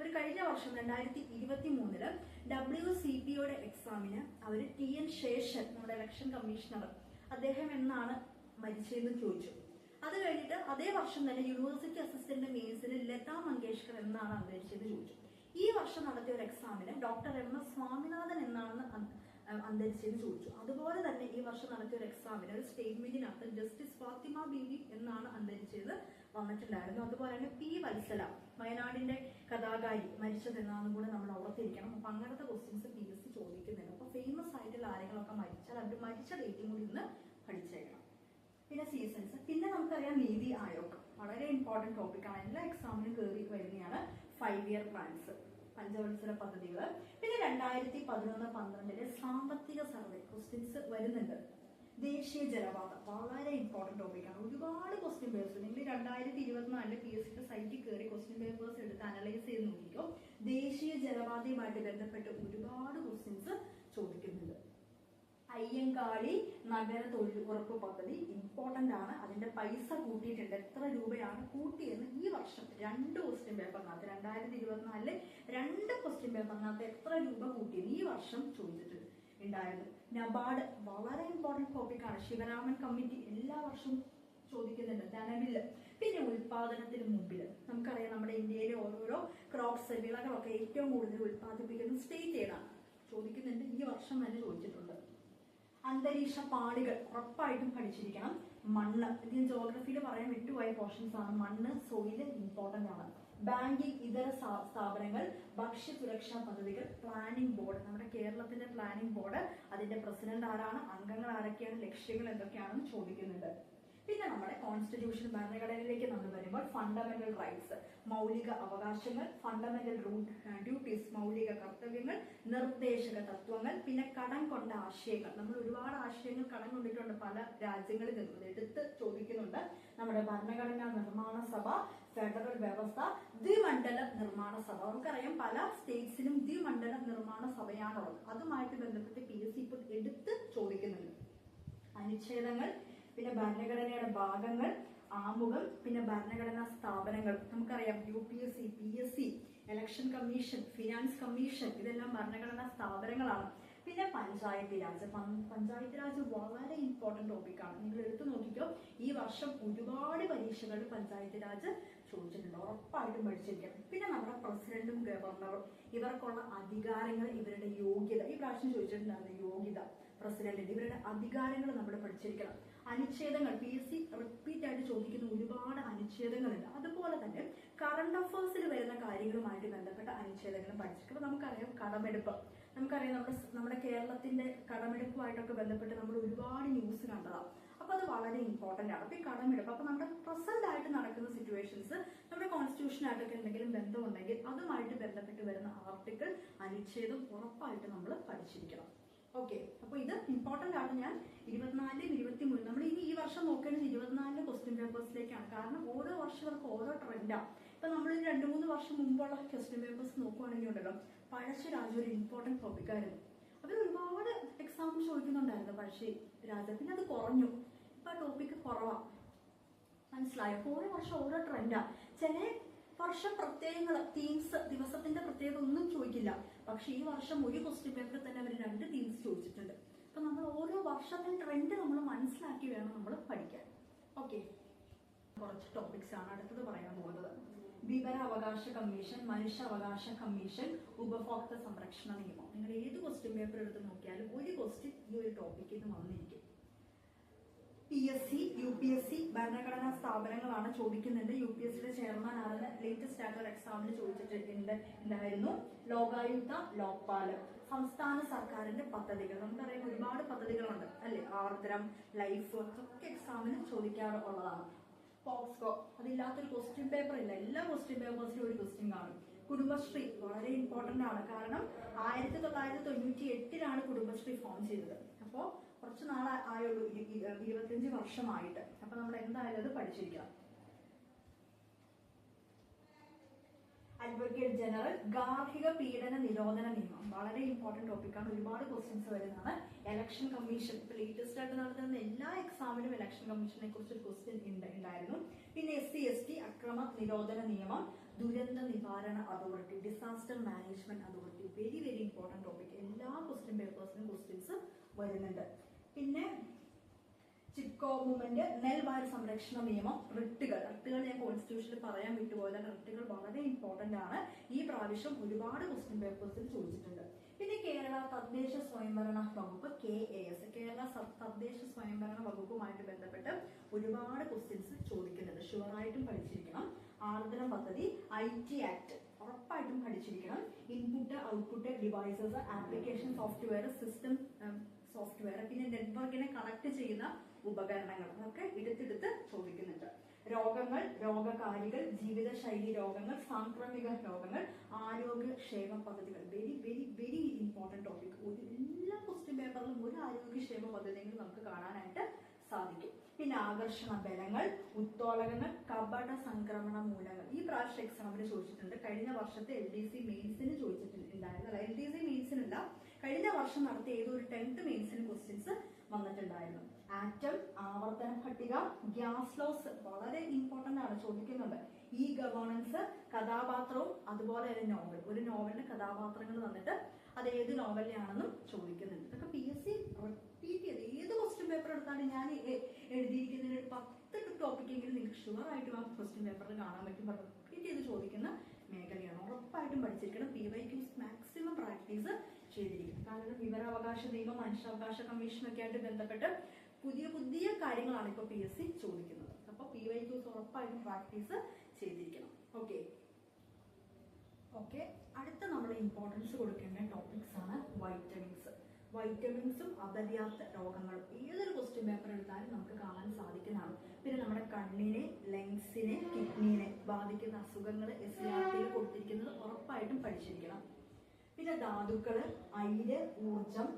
ഒരു കഴിഞ്ഞ വർഷം 2023 WCPയുടെ എക്സാമിന് അവര് TN ശേഷൻ, നമ്മുടെ ഇലക്ഷൻ കമ്മീഷണർ, അദ്ദേഹം എന്നാണ് മരിച്ചതെന്ന് ചോദിച്ചു. അത് കഴിഞ്ഞിട്ട് അതേ വർഷം തന്നെ യൂണിവേഴ്സിറ്റി അസിസ്റ്റന്റ് മെയിൻസിന് ലതാ മങ്കേഷ്കർ എന്നാണ് അന്തരിച്ചത് ചോദിച്ചു. ഈ വർഷം നടത്തിയ ഒരു എക്സാമിന് ഡോക്ടർ MS സ്വാമിനാഥൻ എന്നാണ് അന്തരിച്ചതെന്ന് ചോദിച്ചു. അതുപോലെ തന്നെ ഈ വർഷം നടത്തിയ ഒരു എക്സാമിന് ഒരു സ്റ്റേറ്റ്മെന്റിനകത്ത് ജസ്റ്റിസ് ഫാത്തിമ ബീവി എന്നാണ് അന്തരിച്ചത് വന്നിട്ടുണ്ടായിരുന്നു. അതുപോലെ തന്നെ P. വത്സല, വയനാടിന്റെ കഥാകാരി, മരിച്ചത് എന്നാന്നും കൂടെ നമ്മൾ ഓർത്തിരിക്കണം. അപ്പൊ അങ്ങനത്തെ ക്വസ്റ്റ്യൻസ് PSC ചോദിക്കുന്നുണ്ട്. അപ്പൊ ഫേമസ് ആയിട്ടുള്ള ആരെങ്കിലുമൊക്കെ മരിച്ചാൽ അവർ മരിച്ച ഡേറ്റും കൂടി ഇന്ന് പഠിച്ചേക്കണം. പിന്നെ സീസൺസ്, പിന്നെ നമുക്കറിയാം നീതി ആയോഗ്, വളരെ ഇമ്പോർട്ടന്റ് ടോപ്പിക്കാണ്. എല്ലാ എക്സാമിനും കയറി വരുന്നതാണ്. 5 ഇയർ പ്ലാൻസ്, പഞ്ചവത്സര പദ്ധതികൾ. പിന്നെ 2011-12 സാമ്പത്തിക സർവേ ക്വസ്റ്റ്യൻസ് വരുന്നുണ്ട്. ദേശീയ ജലപാത വളരെ ഇമ്പോർട്ടന്റ് ടോപ്പിക്കാണ്. ഒരുപാട് ക്വസ്റ്റ്യൻ പേപ്പേഴ്സ് നിങ്ങൾ 2024 PSCയുടെ സൈറ്റിൽ കയറി ക്വസ്റ്റ്യൻ പേപ്പേഴ്സ് എടുത്ത് അനലൈസ് ചെയ്ത് നോക്കിക്കോ. ദേശീയ ജലപാതയുമായിട്ട് ബന്ധപ്പെട്ട് ഒരുപാട് ക്വസ്റ്റ്യൻസ് ചോദിക്കുന്നുണ്ട്. അയ്യങ്കാളി നഗര തൊഴിലുറപ്പ് പദ്ധതി ഇമ്പോർട്ടന്റ് ആണ്. അതിന്റെ പൈസ കൂട്ടിയിട്ടുണ്ട്. എത്ര രൂപയാണ് കൂട്ടിയെന്ന് ഈ വർഷം 2 ക്വസ്റ്റ്യൻ പേപ്പറിനകത്ത് 2024 2 ക്വസ്റ്റ്യൻ പേപ്പറിനകത്ത് എത്ര രൂപ കൂട്ടിയെന്ന് ഈ വർഷം ചോദിച്ചിട്ടുണ്ട് ഉണ്ടായിരുന്നു. നബാർഡ് വളരെ ഇമ്പോർട്ടന്റ് ടോപ്പിക്കാണ്. ശിവരാമൻ കമ്മിറ്റി എല്ലാ വർഷവും ചോദിക്കുന്നുണ്ട്. ധനബില്ല്, പിന്നെ ഉൽപാദനത്തിന് മുമ്പിൽ നമുക്കറിയാം നമ്മുടെ ഇന്ത്യയിലെ ഓരോരോ ക്രോപ്സ്, വിളകളൊക്കെ ഏറ്റവും കൂടുതൽ ഉൽപ്പാദിപ്പിക്കുന്ന സ്റ്റേറ്റ് ഏതാണ് ചോദിക്കുന്നുണ്ട്. ഈ വർഷം തന്നെ ചോദിച്ചിട്ടുണ്ട്. അന്തരീക്ഷ പാളികൾ ഉറപ്പായിട്ടും പഠിച്ചിരിക്കണം. മണ്ണ്, ഇതിന് ജോഗ്രഫിയിൽ പറയാൻ വിട്ടുപോയ പോർഷൻസ് ആണ്. മണ്ണ്, സോയില് ഇമ്പോർട്ടന്റ് ആണ്. ബാങ്കിങ്, ഇതര സ്ഥാപനങ്ങൾ, ഭക്ഷ്യ സുരക്ഷാ പദ്ധതികൾ, പ്ലാനിംഗ് ബോർഡ്, നമ്മുടെ കേരളത്തിന്റെ പ്ലാനിംഗ് ബോർഡ്, അതിന്റെ പ്രസിഡന്റ് ആരാണ്, അംഗങ്ങൾ ആരൊക്കെയാണ്, ലക്ഷ്യങ്ങൾ എന്തൊക്കെയാണെന്ന് ചോദിക്കുന്നുണ്ട്. പിന്നെ നമ്മുടെ കോൺസ്റ്റിറ്റ്യൂഷൻ, ഭരണഘടനയിലേക്ക് നമ്മൾ വരുമ്പോൾ ഫണ്ടമെന്റൽ റൈറ്റ്സ്, മൗലിക അവകാശങ്ങൾ, ഫണ്ടമെന്റൽ ഡ്യൂട്ടീസ്, മൗലിക കർത്തവ്യങ്ങൾ, നിർദ്ദേശക തത്വങ്ങൾ, പിന്നെ കടം കൊണ്ട ആശയങ്ങൾ. നമ്മൾ ഒരുപാട് ആശയങ്ങൾ കടം കൊണ്ടിട്ടുണ്ട് പല രാജ്യങ്ങളിൽ നിന്നും, എടുത്ത് ചോദിക്കുന്നുണ്ട്. നമ്മുടെ ഭരണഘടനാ നിർമ്മാണ സഭ, ഫെഡറൽ വ്യവസ്ഥ, ദ്വിമണ്ഡല നിർമ്മാണ സഭ. നമുക്കറിയാം പല സ്റ്റേറ്റ്സിലും ദ്വിമണ്ഡല നിർമ്മാണ സഭയാണുള്ളത്. അതുമായിട്ട് ബന്ധപ്പെട്ട് PSC ഇപ്പോൾ എടുത്ത് ചോദിക്കുന്നുണ്ട്. അനുച്ഛേദങ്ങൾ, പിന്നെ ഭരണഘടനയുടെ ഭാഗങ്ങൾ, ആമുഖം, പിന്നെ ഭരണഘടനാ സ്ഥാപനങ്ങൾ. നമുക്കറിയാം UPSC, PSC, election commission, finance commission, ഇതെല്ലാം ഭരണഘടനാ സ്ഥാപനങ്ങളാണ്. പിന്നെ പഞ്ചായത്ത് രാജ്. പഞ്ചായത്ത് രാജ് വളരെ ഇമ്പോർട്ടന്റ് ടോപ്പിക്കാണ്. നിങ്ങൾ എടുത്തു നോക്കിക്കോ, ഈ വർഷം ഒരുപാട് പരീക്ഷകളിൽ പഞ്ചായത്ത് രാജ് ചോദിച്ചിട്ടുണ്ട്, ഉറപ്പായിട്ടും പഠിച്ചിരിക്കണം. പിന്നെ നമ്മുടെ പ്രസിഡന്റും ഗവർണറും ഇവർക്കുള്ള അധികാരങ്ങൾ, ഇവരുടെ യോഗ്യത, ഈ പ്രാവശ്യം ചോദിച്ചിട്ടുണ്ടായിരുന്നു യോഗ്യത പ്രസിഡന്റിന്റെ, ഇവരുടെ അധികാരങ്ങൾ നമ്മൾ പഠിച്ചിരിക്കണം. അനുച്ഛേദങ്ങൾ PSC റിപ്പീറ്റ് ആയിട്ട് ചോദിക്കുന്ന ഒരുപാട് അനുച്ഛേദങ്ങളുണ്ട്. അതുപോലെ തന്നെ കറണ്ട് അഫയേഴ്സിൽ വരുന്ന കാര്യങ്ങളുമായിട്ട് ബന്ധപ്പെട്ട അനുച്ഛേദങ്ങളും പഠിച്ചിരിക്കണം. നമുക്കറിയാം കടമെടുപ്പ്, നമുക്കറിയാം നമ്മുടെ കേരളത്തിന്റെ കടമെടുപ്പുമായിട്ടൊക്കെ ബന്ധപ്പെട്ട് നമ്മൾ ഒരുപാട് ന്യൂസ് കണ്ടതാണ്. അപ്പൊ അത് വളരെ ഇമ്പോർട്ടന്റ് ആണ്. അപ്പൊ ഈ കടമെടുപ്പ്, അപ്പൊ നമ്മുടെ പ്രസന്റ് ആയിട്ട് നടക്കുന്ന സിറ്റുവേഷൻസ് നമ്മുടെ കോൺസ്റ്റിറ്റ്യൂഷനായിട്ടൊക്കെ എന്തെങ്കിലും ബന്ധമുണ്ടെങ്കിൽ അതുമായിട്ട് ബന്ധപ്പെട്ട് വരുന്ന ആർട്ടിക്കിൾ, അനുച്ഛേദം ഉറപ്പായിട്ട് നമ്മൾ പഠിച്ചിരിക്കണം. ഓക്കെ, അപ്പൊ ഇത് ഇമ്പോർട്ടന്റ് ആണ്. ഞാൻ 24, 23 നമ്മൾ ഇനി ഈ വർഷം നോക്കേണ്ടത് 24 ക്വസ്റ്റ്യൻ പേപ്പേഴ്സിലേക്കാണ്. കാരണം ഓരോ വർഷങ്ങൾക്ക് ഓരോ ട്രെൻഡാണ്. ഇപ്പൊ നമ്മൾ 2-3 വർഷം മുമ്പുള്ള ക്വസ്റ്റ്യൻ പേപ്പേഴ്സ് നോക്കുവാണെങ്കിൽ ഉണ്ടല്ലോ, പഴശ്ശിരാജ ഒരു ഇമ്പോർട്ടന്റ് ടോപ്പിക്കായിരുന്നു. അവർ ഒരുപാട് എക്സാമ്പിൾ ചോദിക്കുന്നുണ്ടായിരുന്നു പഴശ്ശിരാജ. പിന്നെ അത് കുറഞ്ഞു, ഇപ്പൊ ആ ടോപ്പിക്ക് കുറവാണ്. മനസ്സിലായോ? ഓരോ വർഷം ഓരോ ട്രെൻഡാ. ചില വർഷം പ്രത്യേകങ്ങൾ, തീംസ്, ദിവസത്തിന്റെ പ്രത്യേകത ഒന്നും ചോദിക്കില്ല. പക്ഷെ ഈ വർഷം ഒരു ക്വസ്റ്റ്യൻ പേപ്പറിൽ തന്നെ അവർ 2 തീംസ് ചോദിച്ചിട്ടുണ്ട്. അപ്പൊ നമ്മൾ ഓരോ വർഷത്തെ ട്രെൻഡ് നമ്മൾ മനസ്സിലാക്കി വേണം നമ്മൾ പഠിക്കാൻ. ഓക്കെ, കുറച്ച് ടോപ്പിക്സ് ആണ് അടുത്തത് പറയാൻ പോകുന്നത്. വിവരാവകാശ കമ്മീഷൻ, മനുഷ്യാവകാശ കമ്മീഷൻ, ഉപഭോക്തൃ സംരക്ഷണ നിയമം. നിങ്ങൾ ഏത് ക്വസ്റ്റ്യൻ പേപ്പർ എടുത്ത് നോക്കിയാലും ഒരു ക്വസ്റ്റ്യൻ ഈ ഒരു ടോപ്പിക്കിൽ നിന്ന് വന്നിരിക്കും. PSC, UPSC ഭരണഘടനാ സ്ഥാപനങ്ങളാണ് ചോദിക്കുന്നുണ്ട്. UPSCയുടെ ചെയർമാൻ ആണെന്ന് ലേറ്റസ്റ്റ് ആയിട്ടുള്ള എക്സാമിന് ചോദിച്ചിട്ടുണ്ടായിരുന്നു. ലോകായുക്ത, ലോക്പാല്, സംസ്ഥാന സർക്കാരിന്റെ പദ്ധതികൾ. നമുക്കറിയാം ഒരുപാട് പദ്ധതികളുണ്ട് അല്ലെ, ആർദ്രം, ലൈഫ് ഒക്കെ എക്സാമിന് ചോദിക്കാറുള്ളതാണ്. പോക്സ്കോ, അതില്ലാത്തൊരു ക്വസ്റ്റ്യൻ പേപ്പർ ഇല്ല. എല്ലാ ക്വസ്റ്റ്യൻ പേപ്പേഴ്സിലും ഒരു ക്വസ്റ്റ്യൻ കാണും. കുടുംബശ്രീ വളരെ ഇമ്പോർട്ടന്റ് ആണ്. കാരണം 1998 കുടുംബശ്രീ ഫോം ചെയ്തത്. അപ്പോൾ കുറച്ച് നാളായുള്ളൂ, 25 വർഷമായിട്ട്. അപ്പൊ നമ്മൾ എന്തായാലും അത് പഠിച്ചിരിക്കണം. അഡ്വക്കേറ്റ് ജനറൽ, ഗാർഹിക പീഡന നിരോധന നിയമം വളരെ ഇമ്പോർട്ടന്റ് ടോപ്പിക്കാണ്. ഒരുപാട് ക്വസ്റ്റ്യൻസ് വരുന്നതാണ്. ഇലക്ഷൻ കമ്മീഷൻ, ഇപ്പൊ ലേറ്റസ്റ്റ് ആയിട്ട് നടത്തുന്ന എല്ലാ എക്സാമിനും ഇലക്ഷൻ കമ്മീഷനെ കുറിച്ച് ഒരു ക്വസ്റ്റ്യൻ ഉണ്ടായിരുന്നു. പിന്നെ SC/ST അക്രമ നിരോധന നിയമം, ദുരന്ത നിവാരണ authority, disaster management authority. Very very important topic. എല്ലാ ക്വസ്റ്റ്യൻ പേപ്പേഴ്സിനും ക്വസ്റ്റ്യൻസ് വരുന്നുണ്ട്. പിന്നെ ചിപ്കോ മൂവ്മെന്റ്, നെൽവാരി സംരക്ഷണ നിയമം, റിട്ടുകൾ ഞാൻ കോൺസ്റ്റിറ്റ്യൂഷനിൽ പറയാൻ വിട്ടുപോയതാണ്. റിട്ടുകൾ വളരെ ഇമ്പോർട്ടന്റ് ആണ്. ഈ പ്രാവശ്യം ഒരുപാട് ക്വസ്റ്റ്യൻ പേപ്പേഴ്സിൽ ചോദിച്ചിട്ടുണ്ട്. പിന്നെ കേരള തദ്ദേശ സ്വയംഭരണ വകുപ്പ്, KAS, കേരള തദ്ദേശ സ്വയംഭരണ വകുപ്പുമായിട്ട് ബന്ധപ്പെട്ട് ഒരുപാട് ക്വസ്റ്റ്യൻസ് ചോദിക്കുന്നുണ്ട്. ഷുവറായിട്ടും പഠിച്ചിരിക്കണം. ആർദ്രം പദ്ധതി, IT ആക്ട് ഉറപ്പായിട്ടും പഠിച്ചിരിക്കണം. Input output devices, application software, system software, പിന്നെ നെറ്റ്വർക്കിനെ കണക്ട് ചെയ്യുന്ന ഉപകരണങ്ങൾ ഒക്കെ എടുത്തെടുത്ത് ചോദിക്കുന്നുണ്ട്. രോഗങ്ങൾ, രോഗകാരികൾ, ജീവിതശൈലി രോഗങ്ങൾ, സാംക്രമിക രോഗങ്ങൾ, ആരോഗ്യക്ഷേമ പദ്ധതികൾ. Very very very important topic. എല്ലാ ക്വസ്റ്റ്യൻ പേപ്പറിലും ഒരു ആരോഗ്യക്ഷേമ പദ്ധതികൾ നമുക്ക് കാണാനായിട്ട് സാധിക്കും. പിന്നെ ആകർഷണ ബലങ്ങൾ, ഉത്തോളകങ്ങൾ, കപട സംക്രമണ മൂലങ്ങൾ. ഈ പ്രാവശ്യം എക്സാമിന് ചോദിച്ചിട്ടുണ്ട്. കഴിഞ്ഞ വർഷത്തെ LDC മെയിൻസിന് ചോദിച്ചിട്ടുണ്ടായിരുന്നു. LDC മെയിൻസിനല്ല, കഴിഞ്ഞ വർഷം നടത്തിയ ഏതൊരു 10th മെയിൻസിന് ക്വസ്റ്റ്യൻസ് വന്നിട്ടുണ്ടായിരുന്നു. ആറ്റം, ആവർത്തന പട്ടിക, ഗ്യാസ് ലോസ് വളരെ ഇമ്പോർട്ടന്റ് ആണ്, ചോദിക്കുന്നുണ്ട്. ഈ ഗവേണൻസ്, കഥാപാത്രവും അതുപോലെ തന്നെ നോവൽ. ഒരു നോവലിന്റെ കഥാപാത്രങ്ങൾ വന്നിട്ട് അത് ഏത് നോവലിലാണെന്നും ചോദിക്കുന്നുണ്ട്. ഇതൊക്കെ PSC റിപ്പീറ്റ് ചെയ്ത് ഏത് ക്വസ്റ്റ്യൻ പേപ്പർ എടുത്താലും ഞാൻ എഴുതിയിരിക്കുന്നതിന് 10 ടോപ്പിക്കെങ്കിലും നിങ്ങൾക്ക് ഷുവർ ആയിട്ടും ആ ക്വസ്റ്റ്യൻ പേപ്പറിൽ കാണാൻ പറ്റും. റിപ്പീറ്റ് ചെയ്ത് ചോദിക്കുന്ന മേഖലയാണ്. ഉറപ്പായിട്ടും പഠിച്ചിരിക്കണം. PYQs മാക്സിമം പ്രാക്ടീസ് ചെയ്തിരിക്കും. കാരണം വിവരാവകാശ നിയമം, മനുഷ്യാവകാശ കമ്മീഷനൊക്കെ ആയിട്ട് ബന്ധപ്പെട്ട് പുതിയ പുതിയ കാര്യങ്ങളാണ് ഇപ്പോൾ PSC ചോദിക്കുന്നത്. അപ്പോൾ PYQs ഉറപ്പായിട്ടും പ്രാക്ടീസ് ചെയ്തിരിക്കണം. ഓക്കെ, അടുത്ത നമ്മൾ ഇമ്പോർട്ടൻസ് കൊടുക്കേണ്ട ടോപ്പിക്സ് ആണ് വൈറ്റമിൻസ്. വൈറ്റമിൻസും അപര്യാപ്ത രോഗങ്ങളും ഏതൊരു ക്വസ്റ്റ്യൻ പേപ്പർ എടുത്താലും നമുക്ക് കാണാൻ സാധിക്കുന്നതാണ്. പിന്നെ നമ്മുടെ കണ്ണിനെ, ലങ്സിനെ, കിഡ്നിനെ ബാധിക്കുന്ന അസുഖങ്ങൾ SCERT കൊടുത്തിരിക്കുന്നത് ഉറപ്പായിട്ടും പഠിച്ചിരിക്കണം. പിന്നെ ധാതുക്കള്, അയിര്, ഊർജം,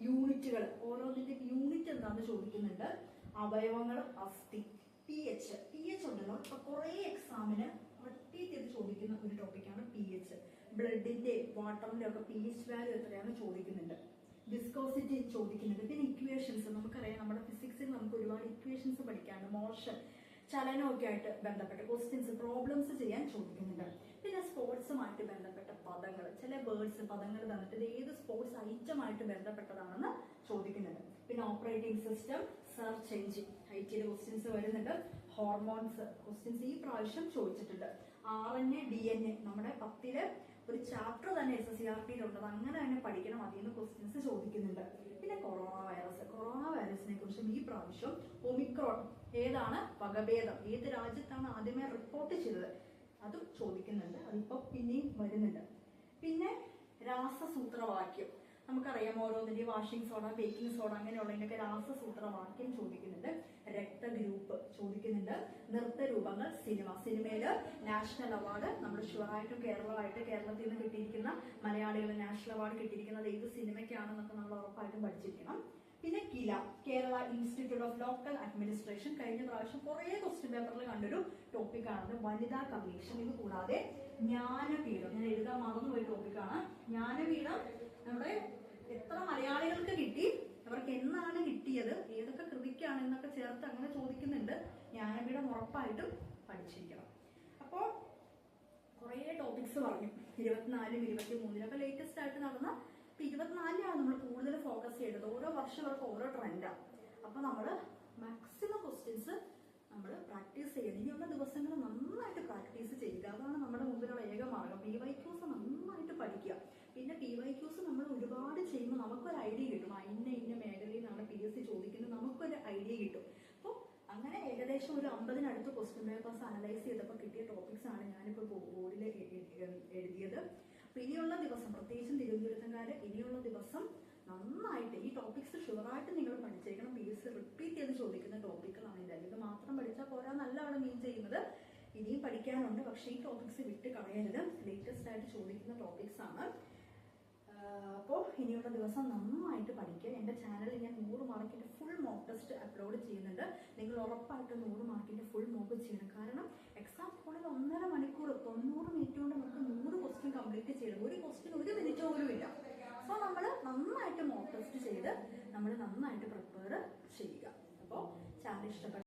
യൂണിറ്റുകൾ, ഓരോന്നിന്റെ യൂണിറ്റ് എന്താണെന്ന് ചോദിക്കുന്നുണ്ട്. അവയവങ്ങളും അസ്ഥി, pH ഉണ്ടല്ലോ. ഇപ്പൊ കുറെ എക്സാമിന് റിപ്പീറ്റ് ചെയ്ത് ചോദിക്കുന്ന ഒരു ടോപ്പിക്കാണ് pH. ബ്ലഡിന്റെ, വാട്ടറിന്റെ ഒക്കെ pH വാല്യൂ എത്രയാണെന്ന് ചോദിക്കുന്നുണ്ട്. വിസ്കോസിറ്റി ചോദിക്കുന്നുണ്ട്. പിന്നെ ഇക്വേഷൻസ്, നമുക്കറിയാം നമ്മുടെ ഫിസിക്സിൽ നമുക്ക് ഒരുപാട് ഇക്വേഷൻസ് പഠിക്കാനുണ്ട്. മോഷൻ, ചലനമൊക്കെ ആയിട്ട് ബന്ധപ്പെട്ട് ക്വസ്റ്റ്യൻസ്, പ്രോബ്ലംസ് ചെയ്യാൻ ചോദിക്കുന്നുണ്ട്. പിന്നെ സ്പോർട്സുമായിട്ട് ബന്ധപ്പെട്ട പദങ്ങൾ, ചില വേർഡ്സ് പദങ്ങൾ തന്നിട്ട് ഇത് ഏത് സ്പോർട്സ് ഐറ്റമായിട്ട് ബന്ധപ്പെട്ടതാണെന്ന് ചോദിക്കുന്നുണ്ട്. പിന്നെ ഓപ്പറേറ്റിംഗ് സിസ്റ്റം, സെർച്ച് എഞ്ചിൻ, ഐടിയിലെ ക്വസ്റ്റ്യൻസ് വരുന്നുണ്ട്. ഹോർമോൺസ് ക്വസ്റ്റ്യൻസ് ഈ പ്രാവശ്യം ചോദിച്ചിട്ടുണ്ട്. RNA DNA നമ്മുടെ 10ല് ഒരു ചാപ്റ്റർ തന്നെ SSCRT-യിലുണ്ട്, അങ്ങനെ തന്നെ പഠിക്കണം, അതിൽ നിന്ന് ക്വസ്റ്റ്യൻസ് ചോദിക്കുന്നുണ്ട്. പിന്നെ കൊറോണ വൈറസിനെ കുറിച്ചും ഈ പ്രാവശ്യം ഒമിക്രോൺ ഏതാണ് വകഭേദം, ഏത് രാജ്യത്താണ് ആദ്യമേ റിപ്പോർട്ട് ചെയ്തത്, അതും ചോദിക്കുന്നുണ്ട്. അതിപ്പോ പിന്നെയും വരുന്നുണ്ട്. പിന്നെ രാസസൂത്രവാക്യം, നമുക്കറിയാം ഓരോന്നിന്റെ വാഷിംഗ് സോഡ, ബേക്കിംഗ് സോഡ അങ്ങനെയുള്ളതിനൊക്കെ രാസസൂത്രവാക്യം ചോദിക്കുന്നുണ്ട്. രക്തഗ്രൂപ്പ് ചോദിക്കുന്നുണ്ട്. നൃത്തരൂപങ്ങൾ, സിനിമയില് നാഷണൽ അവാർഡ് നമ്മൾ ഷുവറായിട്ടും കേരളത്തിൽ നിന്ന് കിട്ടിയിരിക്കുന്ന മലയാളികൾ നാഷണൽ അവാർഡ് കിട്ടിയിരിക്കുന്നത് ഏത് സിനിമയ്ക്കാണെന്നൊക്കെ നമ്മൾ ഉറപ്പായിട്ടും പഠിച്ചിരിക്കണം. പിന്നെ Kerala institute of local administration, കഴിഞ്ഞ പ്രാവശ്യം കുറെ ക്വസ്റ്റ്യൻ പേപ്പറിൽ കണ്ടൊരു ടോപ്പിക്കാണ് വനിതാ കമ്മീഷൻ. ഇത് കൂടാതെ ജ്ഞാനപീഠം, ഞാൻ എഴുതാൻ മറന്നുപോയ ടോപ്പിക്കാണ്. ജ്ഞാനപീഠം നമ്മുടെ എത്ര മലയാളികൾക്ക് കിട്ടി, അവർക്ക് എന്നാണ് കിട്ടിയത്, ഏതൊക്കെ കൃതിക്കാണ് എന്നൊക്കെ ചേർത്ത് അങ്ങനെ ചോദിക്കുന്നുണ്ട്. ജ്ഞാനപീഠം ഉറപ്പായിട്ടും പഠിച്ചിരിക്കണം. അപ്പോൾ കുറേ ടോപ്പിക്സ് പറഞ്ഞു. 24, 23 ലേറ്റസ്റ്റ് ആയിട്ട് നടന്ന 24-ലാണ് നമ്മൾ കൂടുതൽ ഫോക്കസ് ചെയ്തത്. ഓരോ വർഷം അവർക്ക് ഓരോ ട്രെൻഡാണ്. അപ്പൊ നമ്മൾ മാക്സിമം ക്വസ്റ്റ്യൻസ് നമ്മൾ പ്രാക്ടീസ് ചെയ്യുന്നത്. ഇനിയുള്ള ദിവസങ്ങൾ നന്നായിട്ട് പ്രാക്ടീസ് ചെയ്യുക, അതാണ് നമ്മുടെ മുമ്പിലുള്ള ഏക മാർഗം. PYQs നന്നായിട്ട് പഠിക്കുക. പിന്നെ PYQs നമ്മൾ ഒരുപാട് ചെയ്യുമ്പോൾ നമുക്കൊരു ഐഡിയ കിട്ടും, ഇന്ന മേഖലയിൽ നിന്നാണ് PSC ചോദിക്കുന്നത്, നമുക്കൊരു ഐഡിയ കിട്ടും. അപ്പോൾ അങ്ങനെ ഏകദേശം ഒരു 50-നടുത്ത് ക്വസ്റ്റ്യൻ പേപ്പേഴ്സ് അനലൈസ് ചെയ്തപ്പോൾ കിട്ടിയ ടോപ്പിക്സ് ആണ് ഞാനിപ്പോൾ ബോർഡിൽ എഴുതിയത്. അപ്പൊ ഇനിയുള്ള ദിവസം, പ്രത്യേകിച്ചും തിരുവനന്തപുരത്തുകാര് ഇനിയുള്ള ദിവസം നന്നായിട്ട് ഈ ടോപ്പിക്സ് ഷുവറായിട്ട് നിങ്ങൾ പഠിച്ചേക്കണം. PSC റിപ്പീറ്റ് ചെയ്ത് ചോദിക്കുന്ന ടോപ്പിക്കുകളാണ് ഇതെല്ലാം. ഇത് മാത്രം പഠിച്ചാൽ പോരാ നല്ല അവിടെ മീൻ ചെയ്യുന്നത്. ഇനിയും പഠിക്കാനുണ്ട്, പക്ഷേ ഈ ടോപ്പിക്സ് വിട്ട് കളയരുത്. ലേറ്റസ്റ്റ് ആയിട്ട് ചോദിക്കുന്ന ടോപ്പിക്സ് ആണ്. അപ്പോൾ ഇനിയുള്ള ദിവസം നന്നായിട്ട് പഠിക്കുക. എൻ്റെ ചാനലിൽ ഞാൻ 100 മാർക്കിന്റെ ഫുൾ മോക്ക് ടെസ്റ്റ് അപ്ലോഡ് ചെയ്യുന്നുണ്ട്. നിങ്ങൾ ഉറപ്പായിട്ടും 100 മാർക്കിന്റെ ഫുൾ മോക്ക് ചെയ്യണം. കാരണം എക്സാം ഹോളിൽ 1.5 മണിക്കൂർ 90 മിനിറ്റ് കൊണ്ട് നമുക്ക് 100 ക്വസ്റ്റ്യൻ കംപ്ലീറ്റ് ചെയ്യണം. ഒരു ക്വസ്റ്റ്യൻ 1 മിനിറ്റ് പോലും ഇല്ല. സോ നമ്മൾ നന്നായിട്ട് മോക്ക് ടെസ്റ്റ് ചെയ്ത് നമ്മൾ നന്നായിട്ട് പ്രിപ്പയർ ചെയ്യുക. അപ്പോൾ ചാനൽ ഇഷ്ടപ്പെട്ട